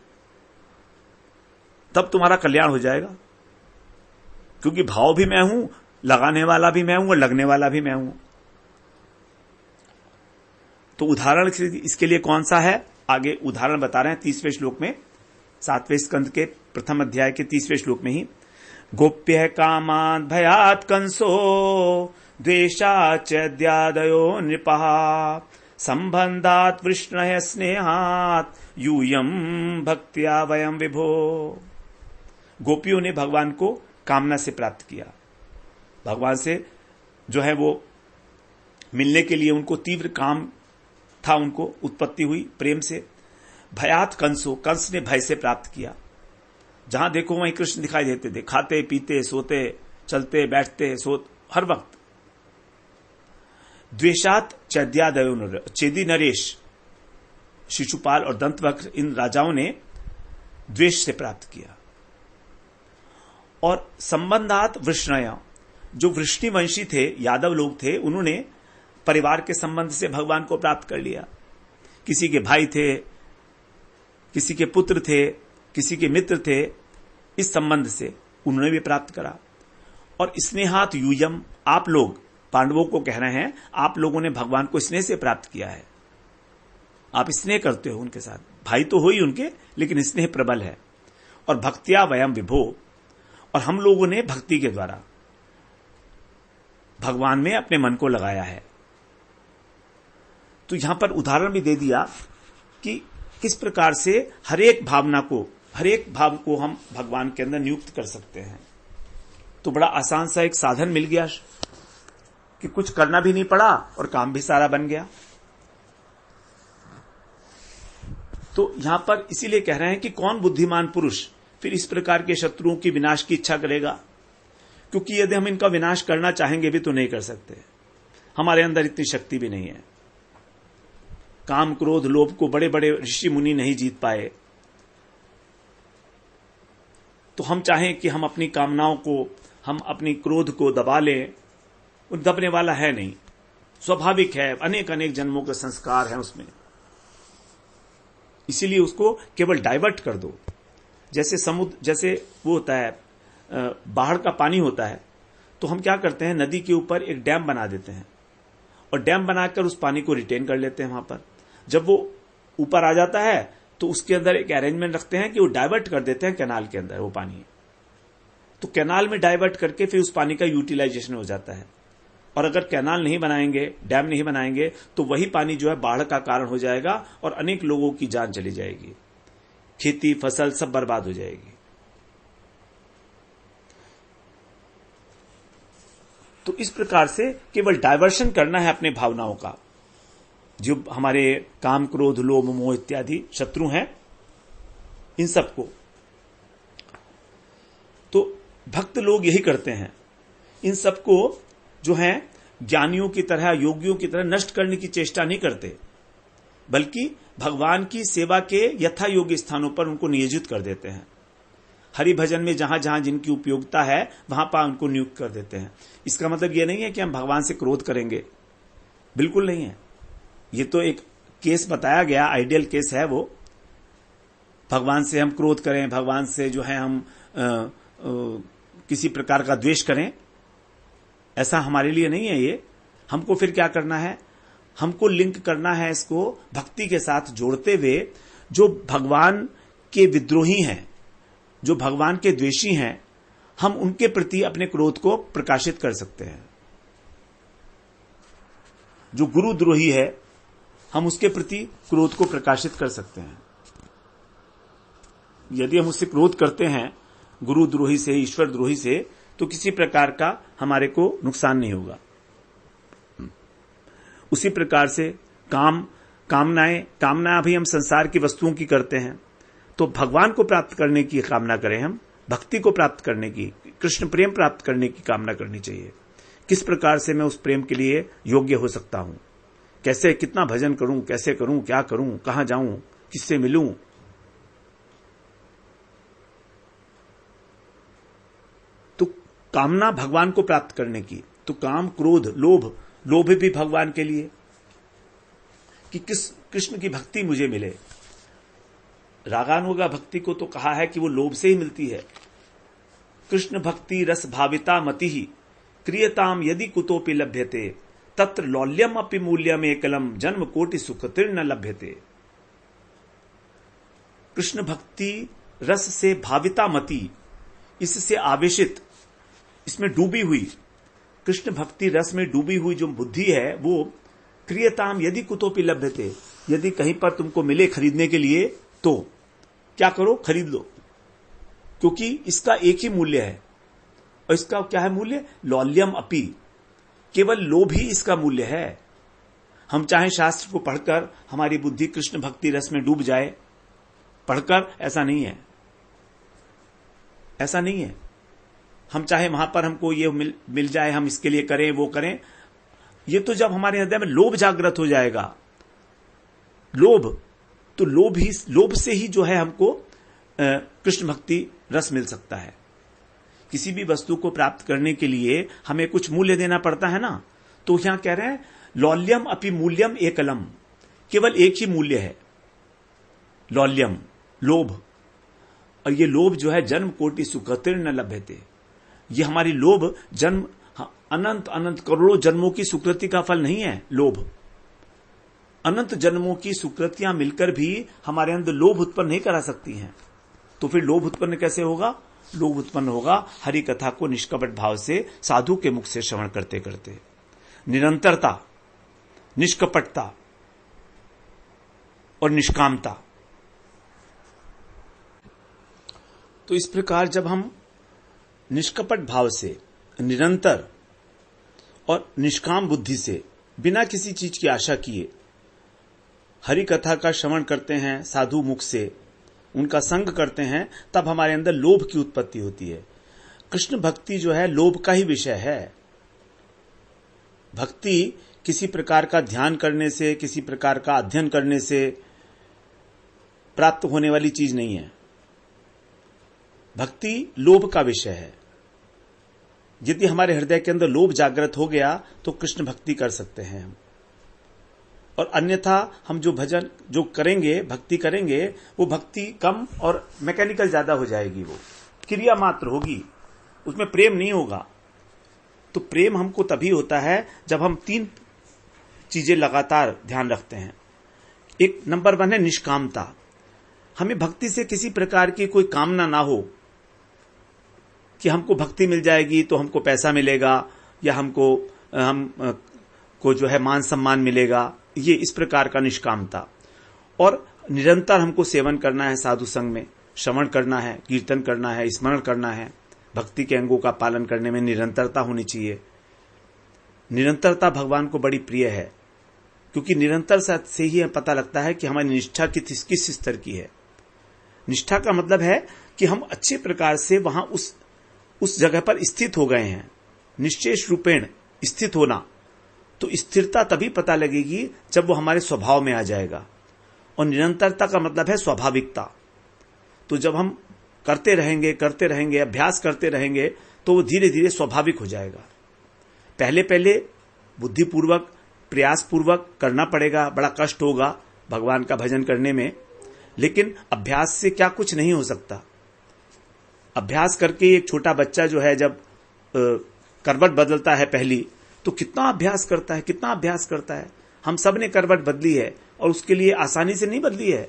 तब तुम्हारा कल्याण हो जाएगा। क्योंकि भाव भी मैं हूं, लगाने वाला भी मैं हूं और लगने वाला भी मैं हूं। तो उदाहरण इसके लिए कौन सा है? आगे उदाहरण बता रहे हैं 30वें श्लोक में, 7वें स्कंद के प्रथम अध्याय के 30वें श्लोक में ही। गोप्य कामात् भयात् कंसो द्वेषाच्चद्यादयो नृपः संबंधात् वृष्णय स्नेहात् यूयम भक्त्या वयम विभो। गोपियों ने भगवान को कामना से प्राप्त किया, भगवान से जो है वो मिलने के लिए उनको तीव्र काम था, उनको उत्पत्ति हुई प्रेम से। भयात कंसो, कंस ने भय से प्राप्त किया। जहां देखो वहीं कृष्ण दिखाई देते थे, खाते पीते सोते चलते बैठते हर वक्त। द्वेषात चैद्यादयो चेदी नरेश, शिशुपाल और दंतवक्र, इन राजाओं ने द्वेष से प्राप्त किया। और संबंधात वृष्णय, जो वृष्णिवंशी थे, यादव लोग थे, उन्होंने परिवार के संबंध से भगवान को प्राप्त कर लिया। किसी के भाई थे, किसी के पुत्र थे, किसी के मित्र थे, इस संबंध से उन्होंने भी प्राप्त करा। और स्नेहात यूयम, आप लोग पांडवों को कह रहे हैं, आप लोगों ने भगवान को स्नेह से प्राप्त किया है। आप स्नेह करते हो उनके साथ, भाई तो हो ही उनके, लेकिन स्नेह प्रबल है। और भक्तिया वयम विभो, और हम लोगों ने भक्ति के द्वारा भगवान में अपने मन को लगाया है। तो यहां पर उदाहरण भी दे दिया कि किस प्रकार से हर एक भाव को हम भगवान के अंदर नियुक्त कर सकते हैं। तो बड़ा आसान सा एक साधन मिल गया कि कुछ करना भी नहीं पड़ा और काम भी सारा बन गया। तो यहां पर इसीलिए कह रहे हैं कि कौन बुद्धिमान पुरुष फिर इस प्रकार के शत्रुओं की विनाश की इच्छा करेगा, क्योंकि यदि हम इनका विनाश करना चाहेंगे भी तो नहीं कर सकते, हमारे अंदर इतनी शक्ति भी नहीं है। काम क्रोध लोभ को बड़े बड़े ऋषि मुनि नहीं जीत पाए, तो हम चाहें कि हम अपनी कामनाओं को, हम अपनी क्रोध को दबा लें, वो दबने वाला है नहीं, स्वाभाविक है, अनेक अनेक जन्मों के संस्कार हैं उसमें। इसीलिए उसको केवल डाइवर्ट कर दो। जैसे वो होता है, बाढ़ का पानी होता है, तो हम क्या करते हैं, नदी के ऊपर एक डैम बना देते हैं और डैम बनाकर उस पानी को रिटेन कर लेते हैं। वहां पर जब वो ऊपर आ जाता है तो उसके अंदर एक अरेंजमेंट रखते हैं कि वो डाइवर्ट कर देते हैं कैनाल के अंदर वो पानी, तो कैनाल में डाइवर्ट करके फिर उस पानी का यूटिलाइजेशन हो जाता है। और अगर कैनाल नहीं बनाएंगे, डैम नहीं बनाएंगे, तो वही पानी जो है बाढ़ का कारण हो जाएगा और अनेक लोगों की जान चली जाएगी, खेती फसल सब बर्बाद हो जाएगी। तो इस प्रकार से केवल डाइवर्शन करना है अपने भावनाओं का। जो हमारे काम क्रोध लोभ मोह इत्यादि शत्रु हैं, इन सबको तो भक्त लोग यही करते हैं। इन सबको जो है ज्ञानियों की तरह, योगियों की तरह नष्ट करने की चेष्टा नहीं करते, बल्कि भगवान की सेवा के यथा योग्य स्थानों पर उनको नियोजित कर देते हैं। हरि भजन में जहां जहां जिनकी उपयोगिता है वहां पर उनको नियुक्त कर देते हैं। इसका मतलब यह नहीं है कि हम भगवान से क्रोध करेंगे, बिल्कुल नहीं है। ये तो एक केस बताया गया, आइडियल केस है वो। भगवान से हम क्रोध करें, भगवान से जो है हम किसी प्रकार का द्वेष करें, ऐसा हमारे लिए नहीं है ये। हमको फिर क्या करना है, हमको लिंक करना है इसको भक्ति के साथ जोड़ते हुए। जो भगवान के विद्रोही हैं, जो भगवान के द्वेषी हैं, हम उनके प्रति अपने क्रोध को प्रकाशित कर सकते हैं। जो गुरुद्रोही है, हम उसके प्रति क्रोध को प्रकाशित कर सकते हैं। यदि हम उससे क्रोध करते हैं, गुरुद्रोही से, ईश्वर द्रोही से, तो किसी प्रकार का हमारे को नुकसान नहीं होगा। उसी प्रकार से कामनाएं भी हम संसार की वस्तुओं की करते हैं, तो भगवान को प्राप्त करने की कामना करें, हम भक्ति को प्राप्त करने की, कृष्ण प्रेम प्राप्त करने की कामना करनी चाहिए। किस प्रकार से मैं उस प्रेम के लिए योग्य हो सकता हूं, कैसे, कितना भजन करूं, कैसे करूं, क्या करूं, कहां जाऊं, किससे मिलूं। तो कामना भगवान को प्राप्त करने की, तो काम क्रोध लोभ भी भगवान के लिए, कि किस कृष्ण की भक्ति मुझे मिले। रागानुगा भक्ति को तो कहा है कि वो लोभ से ही मिलती है। कृष्ण भक्ति रस भाविता मति ही क्रियताम यदि कुतोपि लभ्यते तत्र लौल्यम अपि मूल्यम एकलम जन्म कोटि सुख तीर्ण लभ्यते। कृष्ण भक्ति रस से भाविता मति, इससे आवेशित, इसमें डूबी हुई, कृष्ण भक्ति रस में डूबी हुई जो बुद्धि है, वो क्रियताम यदि कुतोपि लभ्यते, यदि कहीं पर तुमको मिले खरीदने के लिए तो क्या करो, खरीद लो, क्योंकि इसका एक ही मूल्य है। और इसका क्या है मूल्य, लौल्यम अपि, केवल लोभ ही इसका मूल्य है। हम चाहे शास्त्र को पढ़कर हमारी बुद्धि कृष्ण भक्ति रस में डूब जाए, पढ़कर, ऐसा नहीं है, ऐसा नहीं है। हम चाहे वहां पर हमको ये मिल जाए, हम इसके लिए करें वो करें, ये तो जब हमारे हृदय में लोभ जागृत हो जाएगा, लोभ, तो लोभ से ही जो है हमको कृष्ण भक्ति रस मिल सकता है। किसी भी वस्तु को प्राप्त करने के लिए हमें कुछ मूल्य देना पड़ता है ना, तो यहां कह रहे हैं लौल्यम अपि मूल्यम एकलम, केवल एक ही मूल्य है, लौल्यम, लोभ। और ये लोभ जो है जन्म कोटि सुकृतिर्न लभ्यते, ये हमारी लोभ जन्म अनंत अनंत करोड़ों जन्मों की सुकृति का फल नहीं है। लोभ अनंत जन्मों की सुकृतियां मिलकर भी हमारे अंदर लोभ उत्पन्न नहीं करा सकती हैं। तो फिर लोभ उत्पन्न कैसे होगा? लोभ उत्पन्न होगा हरि कथा को निष्कपट भाव से साधु के मुख से श्रवण करते करते। निरंतरता, निष्कपटता और निष्कामता। तो इस प्रकार जब हम निष्कपट भाव से, निरंतर और निष्काम बुद्धि से, बिना किसी चीज की आशा किए हरि कथा का श्रवण करते हैं, साधु मुख से उनका संग करते हैं, तब हमारे अंदर लोभ की उत्पत्ति होती है। कृष्ण भक्ति जो है लोभ का ही विषय है। भक्ति किसी प्रकार का ध्यान करने से, किसी प्रकार का अध्ययन करने से प्राप्त होने वाली चीज नहीं है। भक्ति लोभ का विषय है। यदि हमारे हृदय के अंदर लोभ जागृत हो गया तो कृष्ण भक्ति कर सकते हैं हम, और अन्यथा हम जो भजन जो करेंगे, भक्ति करेंगे, वो भक्ति कम और मैकेनिकल ज्यादा हो जाएगी, वो क्रिया मात्र होगी, उसमें प्रेम नहीं होगा। तो प्रेम हमको तभी होता है जब हम 3 चीजें लगातार ध्यान रखते हैं। एक नंबर 1 है निष्कामता। हमें भक्ति से किसी प्रकार की कोई कामना ना हो कि हमको भक्ति मिल जाएगी तो हमको पैसा मिलेगा या हमको जो है मान सम्मान मिलेगा, ये इस प्रकार का निष्कामता। और निरंतर हमको सेवन करना है, साधु संग में श्रवण करना है, कीर्तन करना है, स्मरण करना है, भक्ति के अंगों का पालन करने में निरंतरता होनी चाहिए। निरंतरता भगवान को बड़ी प्रिय है, क्योंकि निरंतर से ही पता लगता है कि हमारी निष्ठा किस स्तर की है। निष्ठा का मतलब है कि हम अच्छे प्रकार से वहां उस जगह पर स्थित हो गए हैं, निश्चेष रूपेण स्थित होना। तो स्थिरता तभी पता लगेगी जब वो हमारे स्वभाव में आ जाएगा। और निरंतरता का मतलब है स्वाभाविकता। तो जब हम करते रहेंगे, अभ्यास करते रहेंगे, तो वो धीरे धीरे स्वाभाविक हो जाएगा। पहले पहले बुद्धिपूर्वक, प्रयासपूर्वक करना पड़ेगा, बड़ा कष्ट होगा भगवान का भजन करने में, लेकिन अभ्यास से क्या कुछ नहीं हो सकता। अभ्यास करके एक छोटा बच्चा जो है जब करवट बदलता है पहली, तो कितना अभ्यास करता है। हम सब ने करवट बदली है और उसके लिए आसानी से नहीं बदली है।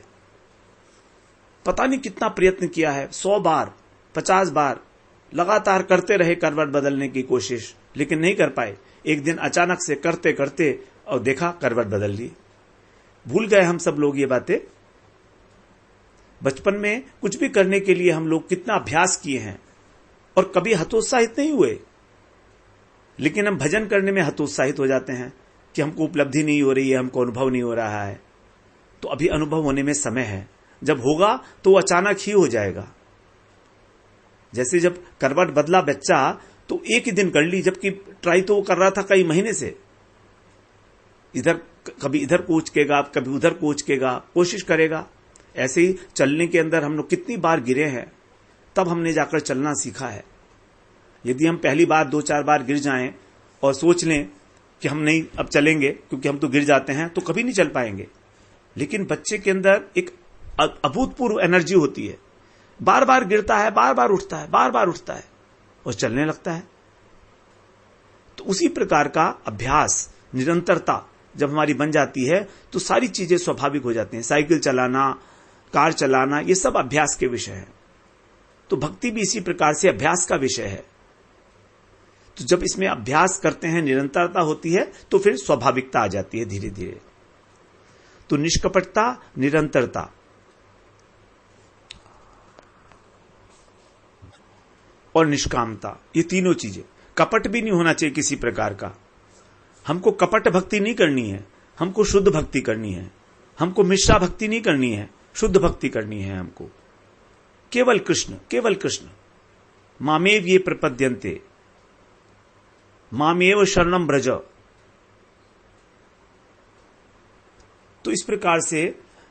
पता नहीं कितना प्रयत्न किया है, 100 बार 50 बार लगातार करते रहे करवट बदलने की कोशिश, लेकिन नहीं कर पाए। एक दिन अचानक से करते करते और देखा करवट बदल ली। भूल गए हम सब लोग ये बातें। बचपन में कुछ भी करने के लिए हम लोग कितना अभ्यास किए हैं और कभी हतोत्साहित नहीं हुए, लेकिन हम भजन करने में हतोत्साहित हो जाते हैं कि हमको उपलब्धि नहीं हो रही है, हमको अनुभव नहीं हो रहा है। तो अभी अनुभव होने में समय है, जब होगा तो अचानक ही हो जाएगा। जैसे जब करवट बदला बच्चा तो एक ही दिन कर ली, जबकि ट्राई तो वो कर रहा था कई महीने से। कभी इधर कोचकेगा, कभी उधर कोचकेगा, कोशिश करेगा। ऐसे ही चलने के अंदर हम लोग कितनी बार गिरे हैं, तब हमने जाकर चलना सीखा है। यदि हम पहली बार 2-4 बार गिर जाएं और सोच लें कि हम नहीं अब चलेंगे क्योंकि हम तो गिर जाते हैं, तो कभी नहीं चल पाएंगे। लेकिन बच्चे के अंदर एक अभूतपूर्व एनर्जी होती है, बार बार गिरता है, बार बार उठता है और चलने लगता है। तो उसी प्रकार का अभ्यास, निरंतरता जब हमारी बन जाती है तो सारी चीजें स्वाभाविक हो जाती हैं। साइकिल चलाना, कार चलाना, ये सब अभ्यास के विषय है। तो भक्ति भी इसी प्रकार से अभ्यास का विषय है। तो जब इसमें अभ्यास करते हैं, निरंतरता होती है, तो फिर स्वाभाविकता आ जाती है धीरे धीरे। तो निष्कपटता, निरंतरता और निष्कामता, ये तीनों चीजें। कपट भी नहीं होना चाहिए किसी प्रकार का। हमको कपट भक्ति नहीं करनी है, हमको शुद्ध भक्ति करनी है। हमको मिश्रा भक्ति नहीं करनी है, शुद्ध भक्ति करनी है हमको। केवल कृष्ण। मामेव ये प्रपद्यन्ते, मामेव शरणम ब्रज, तो इस प्रकार से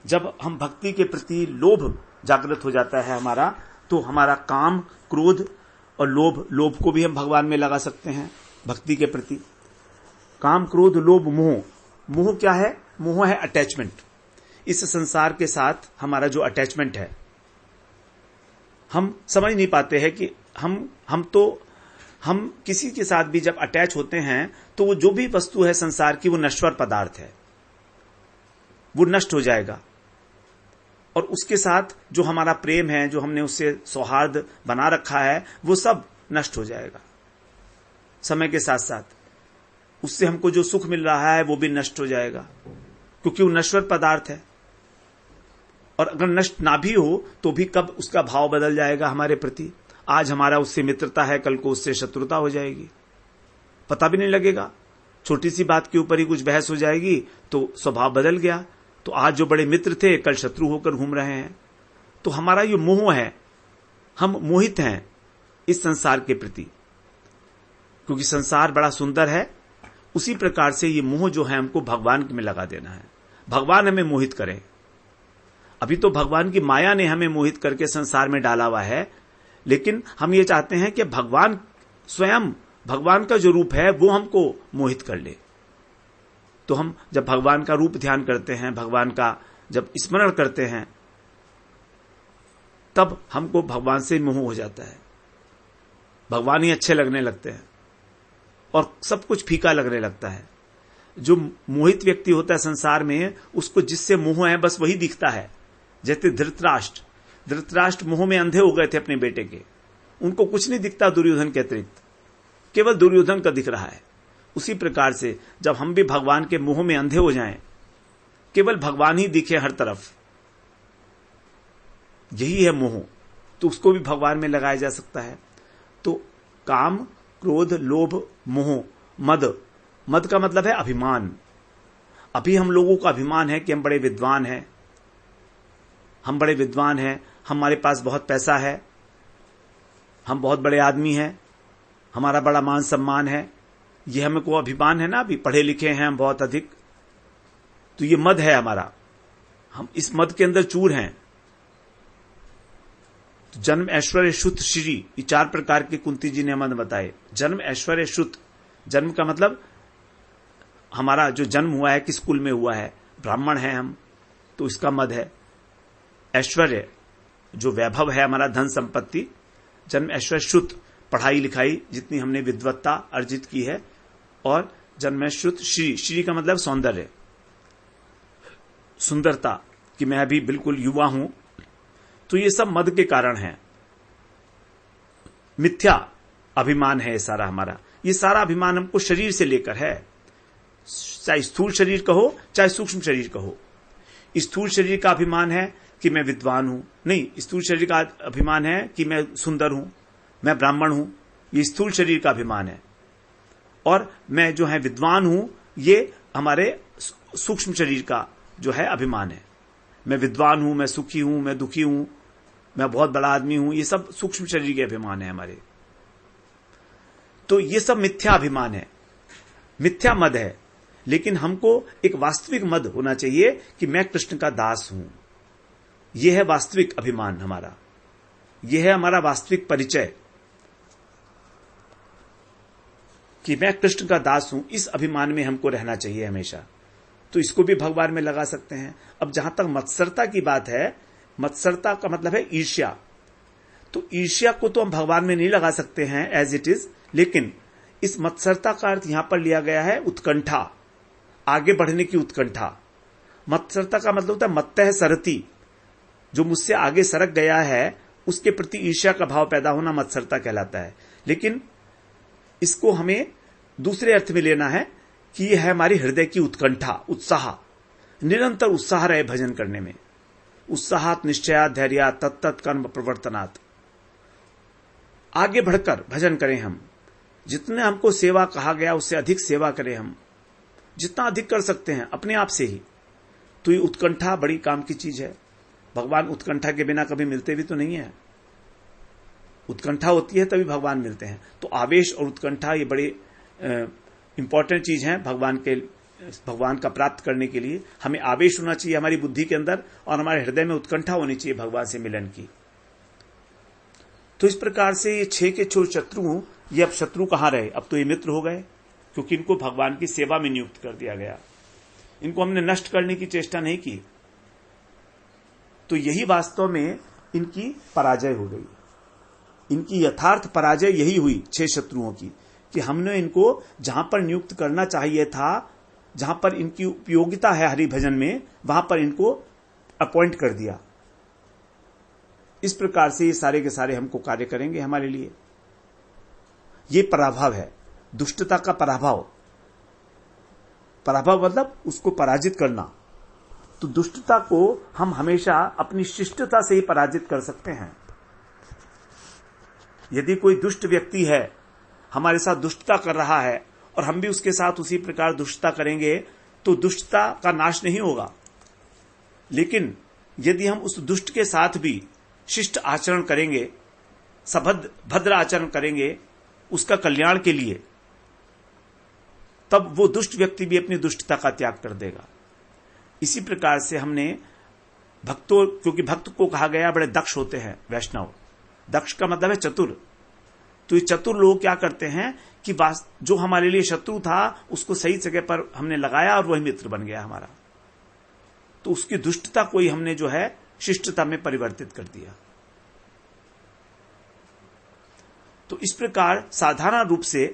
जब हम भक्ति के प्रति लोभ जागृत हो जाता है हमारा, तो हमारा काम, क्रोध और लोभ को भी हम भगवान में लगा सकते हैं भक्ति के प्रति। काम, क्रोध, लोभ, मोह। मोह क्या है? मोह है अटैचमेंट। इस संसार के साथ हमारा जो अटैचमेंट है, हम समझ नहीं पाते हैं कि हम किसी के साथ भी जब अटैच होते हैं तो वो जो भी वस्तु है संसार की, वो नश्वर पदार्थ है, वो नष्ट हो जाएगा। और उसके साथ जो हमारा प्रेम है, जो हमने उससे सौहार्द बना रखा है, वो सब नष्ट हो जाएगा समय के साथ साथ। उससे हमको जो सुख मिल रहा है वो भी नष्ट हो जाएगा, क्योंकि वो नश्वर पदार्थ है। और अगर नष्ट ना भी हो तो भी कब उसका भाव बदल जाएगा हमारे प्रति। आज हमारा उससे मित्रता है, कल को उससे शत्रुता हो जाएगी, पता भी नहीं लगेगा। छोटी सी बात के ऊपर ही कुछ बहस हो जाएगी तो स्वभाव बदल गया। तो आज जो बड़े मित्र थे, कल शत्रु होकर घूम रहे हैं। तो हमारा ये मोह है, हम मोहित हैं इस संसार के प्रति, क्योंकि संसार बड़ा सुंदर है। उसी प्रकार से ये मोह जो है हमको भगवान में लगा देना है, भगवान हमें मोहित करें। अभी तो भगवान की माया ने हमें मोहित करके संसार में डाला हुआ है, लेकिन हम ये चाहते हैं कि भगवान स्वयं, भगवान का जो रूप है वो हमको मोहित कर ले। तो हम जब भगवान का रूप ध्यान करते हैं, भगवान का जब स्मरण करते हैं, तब हमको भगवान से मोह हो जाता है। भगवान ही अच्छे लगने लगते हैं और सब कुछ फीका लगने लगता है। जो मोहित व्यक्ति होता है संसार में, उसको जिससे मोह है बस वही दिखता है। जैसे धृतराष्ट्र मोह में अंधे हो गए थे अपने बेटे के, उनको कुछ नहीं दिखता दुर्योधन के अतिरिक्त, केवल दुर्योधन का दिख रहा है। उसी प्रकार से जब हम भी भगवान के मोह में अंधे हो जाएं, केवल भगवान ही दिखे हर तरफ, यही है मोह, तो उसको भी भगवान में लगाया जा सकता है। तो काम, क्रोध, लोभ, मोह, मद का मतलब है अभिमान। अभी हम लोगों का अभिमान है कि हम बड़े विद्वान हैं, हमारे पास बहुत पैसा है, हम बहुत बड़े आदमी हैं, हमारा बड़ा मान सम्मान है। ये हमको अभिमान है ना, अभी पढ़े लिखे हैं हम बहुत अधिक, तो ये मद है हमारा। हम इस मद के अंदर चूर हैं। तो जन्म, ऐश्वर्य, श्रुत, श्री, ये 4 प्रकार के कुंती जी ने मद बताए। जन्म, ऐश्वर्य, श्रुत। जन्म का मतलब हमारा जो जन्म हुआ है किस कुल में हुआ है, ब्राह्मण है हम, तो इसका मद है। ऐश्वर्य, जो वैभव है हमारा, धन संपत्ति। जन्म, ऐश्वर्य, श्रुत, पढ़ाई लिखाई जितनी हमने विद्वत्ता अर्जित की है। और जन्म, श्रुत, श्री का मतलब सौंदर्य, सुंदरता, कि मैं अभी बिल्कुल युवा हूं। तो ये सब मद के कारण है। मिथ्या अभिमान है ये सारा हमारा। ये सारा अभिमान हमको शरीर से लेकर है, चाहे स्थूल शरीर कहो चाहे सूक्ष्म शरीर कहो। स्थूल शरीर का अभिमान है कि मैं विद्वान हूं, नहीं, स्थूल शरीर का अभिमान है कि मैं सुंदर हूं, मैं ब्राह्मण हूं, ये स्थूल शरीर का अभिमान है। और मैं जो है विद्वान हूं, ये हमारे सूक्ष्म शरीर का जो है अभिमान है। मैं विद्वान हूं, मैं सुखी हूं, मैं दुखी हूं, मैं बहुत बड़ा आदमी हूं, ये सब सूक्ष्म शरीर के अभिमान है हमारे। तो ये सब मिथ्या अभिमान है, मिथ्या मद है। लेकिन हमको एक वास्तविक मद होना चाहिए कि मैं कृष्ण का दास हूं। यह है वास्तविक अभिमान हमारा, यह है हमारा वास्तविक परिचय कि मैं कृष्ण का दास हूं। इस अभिमान में हमको रहना चाहिए हमेशा। तो इसको भी भगवान में लगा सकते हैं। अब जहां तक मत्सरता की बात है, मत्सरता का मतलब है ईर्ष्या। तो ईर्ष्या को तो हम भगवान में नहीं लगा सकते हैं एज इट इज, लेकिन इस मत्सरता का अर्थ यहां पर लिया गया है उत्कंठा, आगे बढ़ने की उत्कंठा। मत्सरता का मतलब होता है मत्तः सरति, जो मुझसे आगे सरक गया है उसके प्रति ईर्ष्या का भाव पैदा होना मत्सरता कहलाता है। लेकिन इसको हमें दूसरे अर्थ में लेना है कि यह है हमारी हृदय की उत्कंठा, उत्साह, निरंतर उत्साह रहे भजन करने में। उत्साहात निश्चयात धैर्यात तत्त कर्म प्रवर्तनात्, आगे बढ़कर भजन करें हम। जितने हमको सेवा कहा गया उससे अधिक सेवा करें हम, जितना अधिक कर सकते हैं अपने आप से ही। तो ये उत्कंठा बड़ी काम की चीज है। भगवान उत्कंठा के बिना कभी मिलते भी तो नहीं है, उत्कंठा होती है तभी भगवान मिलते हैं। तो आवेश और उत्कंठा ये बड़ी इंपॉर्टेंट चीज है भगवान के भगवान का प्राप्त करने के लिए हमें आवेश होना चाहिए हमारी बुद्धि के अंदर, और हमारे हृदय में उत्कंठा होनी चाहिए भगवान से मिलन की। तो इस प्रकार से ये 6 के 6 शत्रु, ये अब शत्रु कहां रहे, अब तो ये मित्र हो गए, क्योंकि इनको भगवान की सेवा में नियुक्त कर दिया गया। इनको हमने नष्ट करने की चेष्टा नहीं की। तो यही वास्तव में इनकी पराजय हो गई। इनकी यथार्थ पराजय यही हुई 6 शत्रुओं की, कि हमने इनको जहां पर नियुक्त करना चाहिए था, जहां पर इनकी उपयोगिता है हरि भजन में, वहां पर इनको अपॉइंट कर दिया। इस प्रकार से ये सारे के सारे हमको कार्य करेंगे हमारे लिए। ये पराभव है, दुष्टता का पराभव। पराभव मतलब उसको पराजित करना। तो दुष्टता को हम हमेशा अपनी शिष्टता से ही पराजित कर सकते हैं। यदि कोई दुष्ट व्यक्ति है, हमारे साथ दुष्टता कर रहा है, और हम भी उसके साथ उसी प्रकार दुष्टता करेंगे, तो दुष्टता का नाश नहीं होगा। लेकिन यदि हम उस दुष्ट के साथ भी शिष्ट आचरण करेंगे, भद्र आचरण करेंगे उसका कल्याण के लिए, तब वो दुष्ट व्यक्ति भी अपनी दुष्टता का त्याग कर देगा। इसी प्रकार से हमने भक्तों, क्योंकि भक्त को कहा गया बड़े दक्ष होते हैं वैष्णव। दक्ष का मतलब है चतुर। तो ये चतुर लोग क्या करते हैं कि जो हमारे लिए शत्रु था उसको सही जगह पर हमने लगाया और वही मित्र बन गया हमारा। तो उसकी दुष्टता को ही हमने जो है शिष्टता में परिवर्तित कर दिया। तो इस प्रकार साधारण रूप से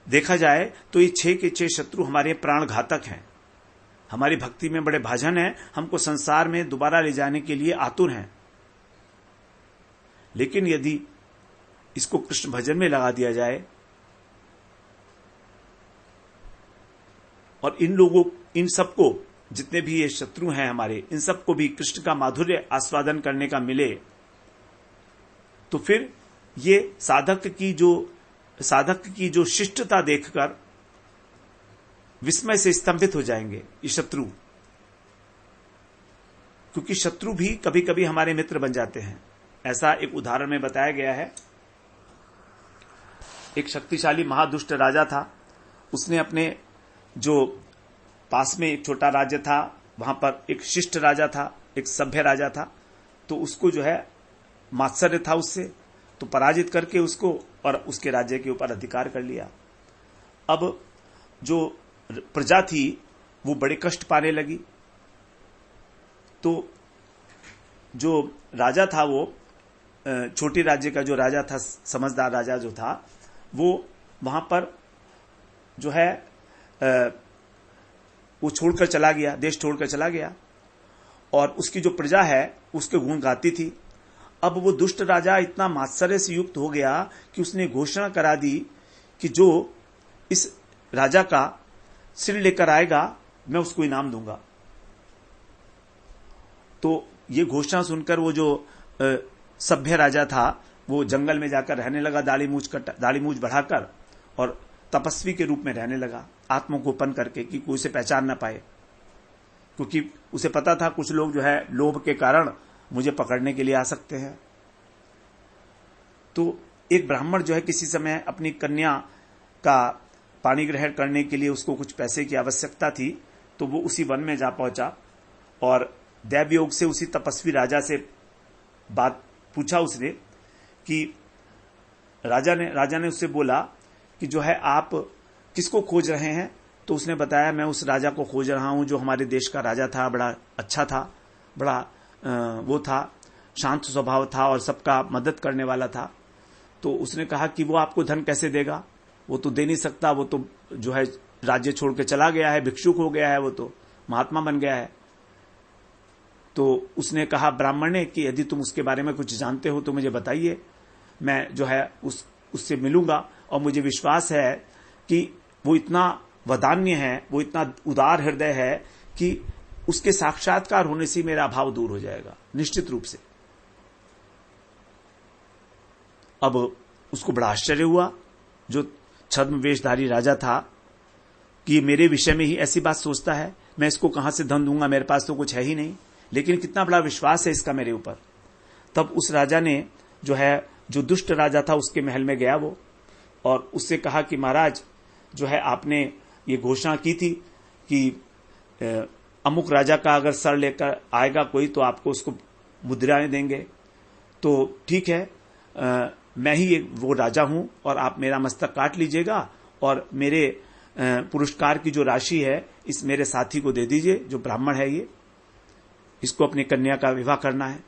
देखा जाए तो ये 6 के 6 शत्रु हमारे प्राण घातक हैं। हमारी भक्ति में बड़े भाजन हैं, हमको संसार में दोबारा ले जाने के लिए आतुर हैं। लेकिन यदि इसको कृष्ण भजन में लगा दिया जाए और इन सबको, जितने भी ये शत्रु हैं हमारे, इन सबको भी कृष्ण का माधुर्य आस्वादन करने का मिले, तो फिर ये साधक की जो शिष्टता देखकर विस्मय से स्तंभित हो जाएंगे ये शत्रु। क्योंकि शत्रु भी कभी कभी हमारे मित्र बन जाते हैं। ऐसा एक उदाहरण में बताया गया है। एक शक्तिशाली महादुष्ट राजा था। उसने अपने जो पास में एक छोटा राज्य था, वहां पर एक शिष्ट राजा था, एक सभ्य राजा था। तो उसको जो है मात्सर्य था उससे, तो पराजित करके उसको और उसके राज्य के ऊपर अधिकार कर लिया। अब जो प्रजा थी वो बड़े कष्ट पाने लगी। तो जो राजा था, वो छोटे राज्य का जो राजा था, समझदार राजा जो था, वो वहां पर जो है वो छोड़कर चला गया, देश छोड़कर चला गया, और उसकी जो प्रजा है उसके गुण गाती थी। अब वो दुष्ट राजा इतना मात्सर्य से युक्त हो गया कि उसने घोषणा करा दी कि जो इस राजा का सिर लेकर आएगा मैं उसको इनाम दूंगा। तो ये घोषणा सुनकर वो जो सभ्य राजा था वो जंगल में जाकर रहने लगा, दाढ़ी मूछ बढ़ाकर, और तपस्वी के रूप में रहने लगा, आत्मगोपन करके, कि कोई उसे पहचान ना पाए। क्योंकि उसे पता था कुछ लोग जो है लोभ के कारण मुझे पकड़ने के लिए आ सकते हैं। तो एक ब्राह्मण जो है किसी समय अपनी कन्या का पानी ग्रहण करने के लिए उसको कुछ पैसे की आवश्यकता थी, तो वो उसी वन में जा पहुंचा और दैवयोग से उसी तपस्वी राजा से बात पूछा उसने कि राजा ने उससे बोला कि जो है आप किसको खोज रहे हैं। तो उसने बताया मैं उस राजा को खोज रहा हूं जो हमारे देश का राजा था, बड़ा अच्छा था, बड़ा वो था, शांत स्वभाव था और सबका मदद करने वाला था। तो उसने कहा कि वो आपको धन कैसे देगा, वो तो दे नहीं सकता, वो तो जो है राज्य छोड़ के चला गया है, भिक्षुक हो गया है, वो तो महात्मा बन गया है। तो उसने कहा ब्राह्मण ने कि यदि तुम उसके बारे में कुछ जानते हो तो मुझे बताइए, मैं जो है उससे मिलूंगा, और मुझे विश्वास है कि वो इतना वदान्य है, वो इतना उदार हृदय है कि उसके साक्षात्कार होने से मेरा अभाव दूर हो जाएगा निश्चित रूप से। अब उसको बड़ा आश्चर्य हुआ जो छद्म वेशधारी राजा था कि ये मेरे विषय में ही ऐसी बात सोचता है, मैं इसको कहां से धन दूंगा, मेरे पास तो कुछ है ही नहीं, लेकिन कितना बड़ा विश्वास है इसका मेरे ऊपर। तब उस राजा ने जो है, जो दुष्ट राजा था उसके महल में गया वो, और उससे कहा कि महाराज जो है आपने ये घोषणा की थी कि अमुक राजा का अगर सर लेकर आएगा कोई तो आपको उसको मुद्राएं देंगे, तो ठीक है, मैं ही वो राजा हूं और आप मेरा मस्तक काट लीजिएगा और मेरे पुरस्कार की जो राशि है इस मेरे साथी को दे दीजिए, जो ब्राह्मण है ये, इसको अपनी कन्या का विवाह करना है।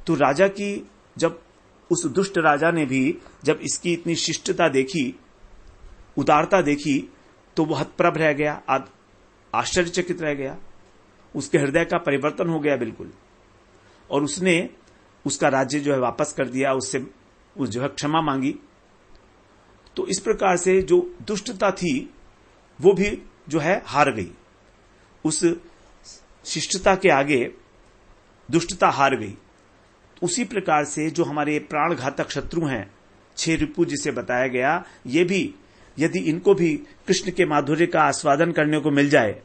तो राजा की, जब उस दुष्ट राजा ने भी जब इसकी इतनी शिष्टता देखी, उदारता देखी, तो वो हतप्रभ रह गया, आश्चर्यचकित रह गया, उसके हृदय का परिवर्तन हो गया बिल्कुल, और उसने उसका राज्य जो है वापस कर दिया, उससे जो है क्षमा मांगी। तो इस प्रकार से जो दुष्टता थी वो भी जो है हार गई, उस शिष्टता के आगे दुष्टता हार गई। उसी प्रकार से जो हमारे प्राणघातक शत्रु हैं, 6 रिपु जिसे बताया गया, ये भी यदि इनको भी कृष्ण के माधुर्य का आस्वादन करने को मिल जाए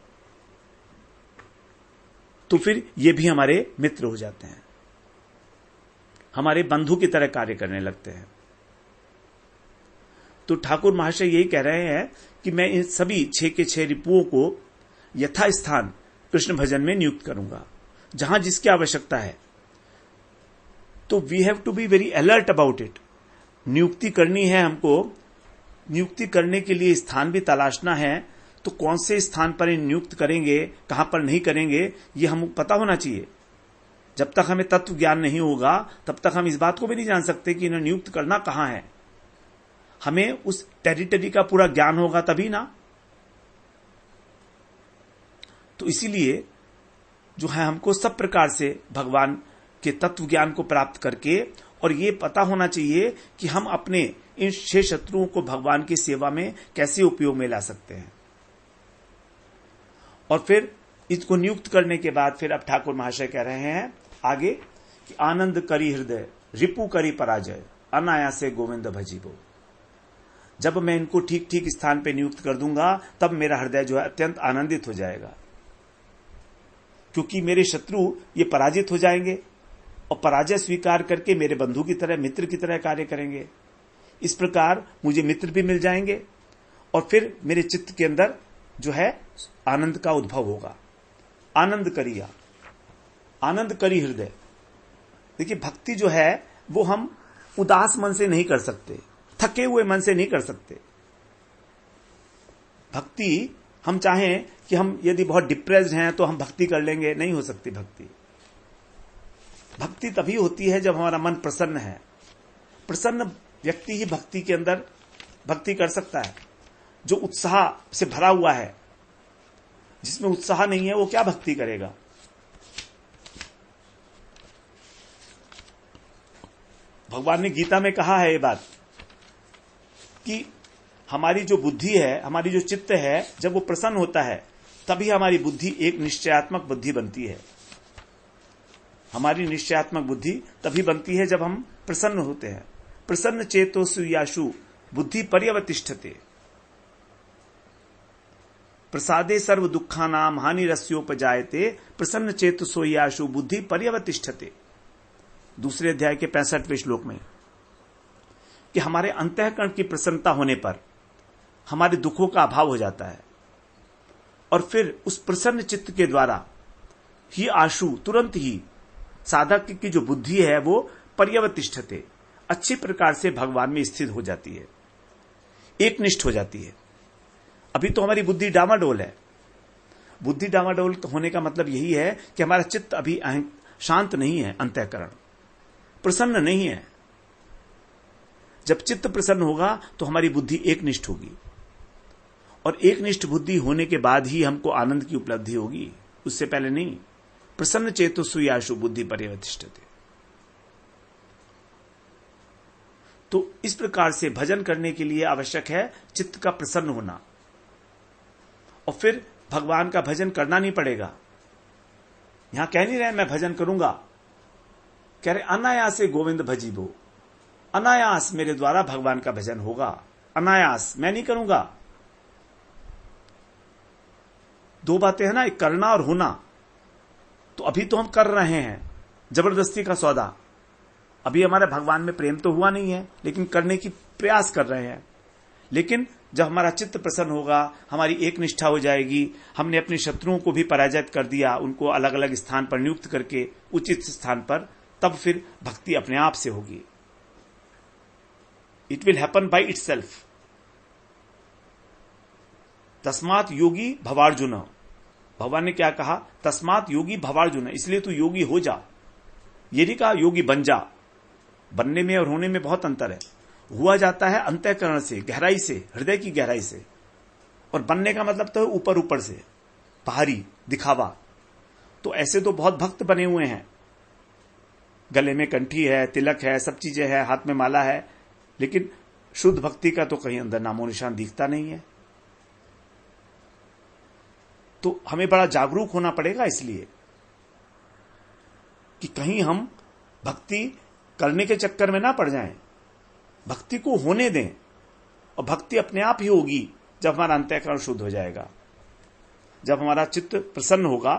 तो फिर ये भी हमारे मित्र हो जाते हैं, हमारे बंधु की तरह कार्य करने लगते हैं। तो ठाकुर महाशय यही कह रहे हैं कि मैं इन सभी 6 के 6 रिपुओं को यथास्थान कृष्ण भजन में नियुक्त करूंगा, जहां जिसकी आवश्यकता है। तो we have to be very alert about it. नियुक्ति करनी है हमको, नियुक्ति करने के लिए स्थान भी तलाशना है, तो कौन से स्थान पर नियुक्त करेंगे, कहां पर नहीं करेंगे, ये हमको पता होना चाहिए। जब तक हमें तत्व ज्ञान नहीं होगा तब तक हम इस बात को भी नहीं जान सकते कि इन्हें नियुक्त करना कहां है। हमें उस टेरिटरी का पूरा ज्ञान होगा तभी ना। तो इसीलिए जो है हमको सब प्रकार से भगवान के तत्व ज्ञान को प्राप्त करके, और ये पता होना चाहिए कि हम अपने इन 6 शत्रुओं को भगवान की सेवा में कैसे उपयोग में ला सकते हैं। और फिर इसको नियुक्त करने के बाद फिर अब ठाकुर महाशय कह रहे हैं आगे कि आनंद करी हृदय रिपु करी पराजय अनायासे गोविंद भजीबो। जब मैं इनको ठीक ठीक स्थान पे नियुक्त कर दूंगा तब मेरा हृदय जो है अत्यंत आनंदित हो जाएगा, क्योंकि मेरे शत्रु ये पराजित हो जाएंगे और पराजय स्वीकार करके मेरे बंधु की तरह, मित्र की तरह कार्य करेंगे। इस प्रकार मुझे मित्र भी मिल जाएंगे और फिर मेरे चित्त के अंदर जो है आनंद का उद्भव होगा। आनंद करिया, आनंद करी हृदय। देखिए, भक्ति जो है वो हम उदास मन से नहीं कर सकते, थके हुए मन से नहीं कर सकते। भक्ति हम चाहें कि हम यदि बहुत डिप्रेस्ड हैं तो हम भक्ति कर लेंगे, नहीं हो सकती भक्ति। भक्ति तभी होती है जब हमारा मन प्रसन्न है। प्रसन्न व्यक्ति ही भक्ति के अंदर भक्ति कर सकता है। जो उत्साह से भरा हुआ है, जिसमें उत्साह नहीं है, वो क्या भक्ति करेगा। भगवान ने गीता में कहा है ये बात कि हमारी जो बुद्धि है, हमारी जो चित्त है, जब वो प्रसन्न होता है तभी हमारी बुद्धि एक निश्चयात्मक बुद्धि बनती है। हमारी निश्चयात्मक बुद्धि तभी बनती है जब हम प्रसन्न होते हैं। प्रसन्न चेतो सुयाशु बुद्धि पर्यवतिष्ठते प्रसादे सर्व दुखानाम हानि रस्योपजायते प्रसन्न चेतो सोयाशु बुद्धि पर्यवतिष्ठते। दूसरे अध्याय के 65वें श्लोक में कि हमारे अंतःकरण की प्रसन्नता होने पर हमारे दुखों का अभाव हो जाता है, और फिर उस प्रसन्न चित्त के द्वारा ही आशु, तुरंत ही साधक की जो बुद्धि है वो पर्यवतिष्ठते, अच्छी प्रकार से भगवान में स्थित हो जाती है, एकनिष्ठ हो जाती है। अभी तो हमारी बुद्धि डामाडोल है। बुद्धि डामाडोल होने का मतलब यही है कि हमारा चित्त अभी शांत नहीं है, अंतःकरण प्रसन्न नहीं है। जब चित्त प्रसन्न होगा तो हमारी बुद्धि एकनिष्ठ होगी, और एकनिष्ठ बुद्धि होने के बाद ही हमको आनंद की उपलब्धि होगी, उससे पहले नहीं। प्रसन्न चेतो सुयाशु बुद्धि पर्यवतिष्ठते। तो इस प्रकार से भजन करने के लिए आवश्यक है चित्त का प्रसन्न होना, और फिर भगवान का भजन करना नहीं पड़ेगा। यहां कह नहीं रहे मैं भजन करूंगा, कह रहे अनायास से गोविंद भजीबो। अनायास मेरे द्वारा भगवान का भजन होगा, अनायास, मैं नहीं करूंगा। दो बातें हैं ना, एक करना और होना। तो अभी तो हम कर रहे हैं, जबरदस्ती का सौदा। अभी हमारे भगवान में प्रेम तो हुआ नहीं है, लेकिन करने की प्रयास कर रहे हैं। लेकिन जब हमारा चित्त प्रसन्न होगा, हमारी एक निष्ठा हो जाएगी, हमने अपने शत्रुओं को भी पराजित कर दिया, उनको अलग अलग स्थान पर नियुक्त करके उचित स्थान पर, तब फिर भक्ति अपने आप से होगी। It will happen by itself. तस्मात् योगी भवार्जुन, भगवान ने क्या कहा? तस्मात् योगी भवार्जुन, इसलिए तू योगी हो जा। ये नहीं कहा योगी बन जा। बनने में और होने में बहुत अंतर है। हुआ जाता है अंतःकरण से, गहराई से, हृदय की गहराई से, और बनने का मतलब तो ऊपर ऊपर से, बाहरी दिखावा। तो ऐसे तो बहुत भक्त बने हुए हैं, गले में कंठी है, तिलक है, सब चीजें है, हाथ में माला है, लेकिन शुद्ध भक्ति का तो कहीं अंदर नामो निशान दिखता नहीं है। तो हमें बड़ा जागरूक होना पड़ेगा, इसलिए कि कहीं हम भक्ति करने के चक्कर में ना पड़ जाएं। भक्ति को होने दें, और भक्ति अपने आप ही होगी जब हमारा अंतःकरण शुद्ध हो जाएगा, जब हमारा चित्त प्रसन्न होगा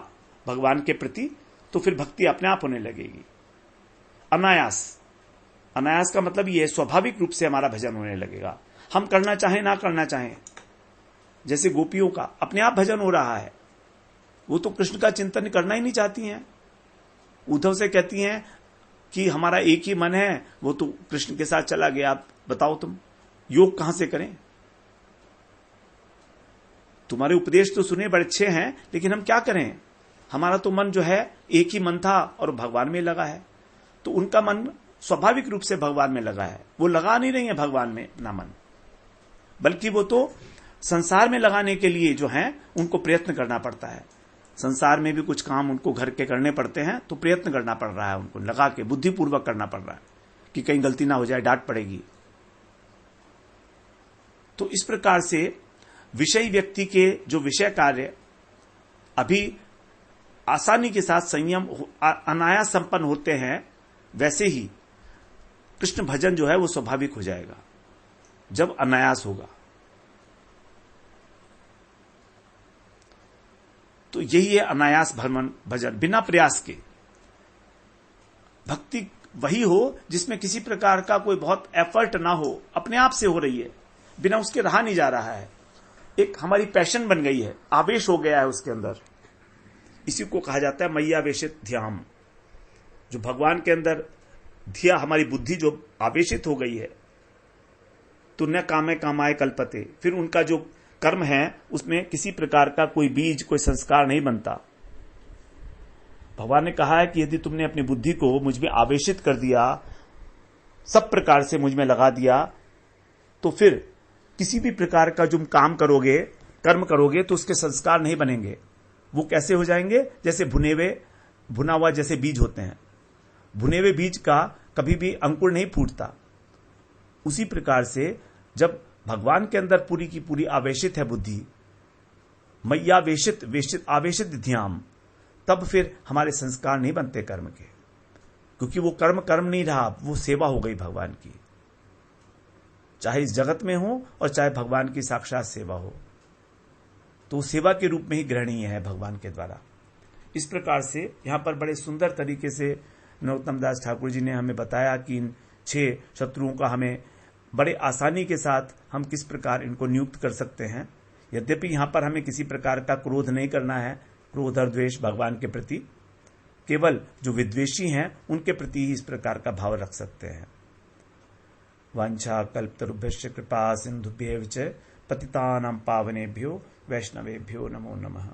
भगवान के प्रति, तो फिर भक्ति अपने आप होने लगेगी। अनायास, अनायास का मतलब ये स्वाभाविक रूप से हमारा भजन होने लगेगा। हम करना चाहें ना करना चाहें, जैसे गोपियों का अपने आप भजन हो रहा है। वो तो कृष्ण का चिंतन करना ही नहीं चाहती हैं। उद्धव से कहती हैं कि हमारा एक ही मन है, वो तो कृष्ण के साथ चला गया, आप बताओ तुम योग कहां से करें? तुम्हारे उपदेश तो सुने बड़े अच्छे हैं, लेकिन हम क्या करें? हमारा तो मन जो है एक ही मन था और भगवान में लगा है। तो उनका मन स्वाभाविक रूप से भगवान में लगा है, वो लगा नहीं रही है भगवान में अपना मन, बल्कि वो तो संसार में लगाने के लिए जो है उनको प्रयत्न करना पड़ता है। संसार में भी कुछ काम उनको घर के करने पड़ते हैं, तो प्रयत्न करना पड़ रहा है, उनको लगा के बुद्धिपूर्वक करना पड़ रहा है कि कहीं गलती ना हो जाए, डांट पड़ेगी। तो इस प्रकार से विषय व्यक्ति के जो विषय कार्य अभी आसानी के साथ संयम अनायास संपन्न होते हैं, वैसे ही कृष्ण भजन जो है वो स्वाभाविक हो जाएगा जब अनायास होगा। तो यही है अनायास भजन, बिना प्रयास के। भक्ति वही हो जिसमें किसी प्रकार का कोई बहुत एफर्ट ना हो, अपने आप से हो रही है, बिना उसके रहा नहीं जा रहा है। एक हमारी पैशन बन गई है, आवेश हो गया है उसके अंदर। इसी को कहा जाता है मय्यावेशित ध्यान। जो भगवान के अंदर धिया, हमारी बुद्धि जो आवेशित हो गई है, तो न कामे कामाय कल्पते, फिर उनका जो कर्म है उसमें किसी प्रकार का कोई बीज, कोई संस्कार नहीं बनता। भगवान ने कहा है कि यदि तुमने अपनी बुद्धि को मुझ में आवेशित कर दिया, सब प्रकार से मुझ में लगा दिया, तो फिर किसी भी प्रकार का जो काम करोगे, कर्म करोगे, तो उसके संस्कार नहीं बनेंगे। वो कैसे हो जाएंगे? जैसे भुना हुआ जैसे बीज होते हैं, भुने हुए बीज का कभी भी अंकुर नहीं फूटता। उसी प्रकार से जब भगवान के अंदर पूरी की पूरी आवेशित है बुद्धि, मय्यावेशित आवेशित ध्यान, तब फिर हमारे संस्कार नहीं बनते कर्म के, क्योंकि वो कर्म नहीं रहा, वो सेवा हो गई भगवान की। चाहे इस जगत में हो और चाहे भगवान की साक्षात सेवा हो, तो सेवा के रूप में ही ग्रहणीय है भगवान के द्वारा। इस प्रकार से यहां पर बड़े सुंदर तरीके से नरोत्तम दास ठाकुर जी ने हमें बताया कि इन 6 शत्रुओं का हमें बड़े आसानी के साथ हम किस प्रकार इनको नियुक्त कर सकते हैं। यद्यपि यहां पर हमें किसी प्रकार का क्रोध नहीं करना है, क्रोध और द्वेष भगवान के प्रति, केवल जो विद्वेषी हैं उनके प्रति ही इस प्रकार का भाव रख सकते हैं। वांछा कल्पतरुभ्यश्च कृपा सिंधुभ्येव च पतितानां पावनेभ्यो वैष्णवेभ्यो नमो नमः।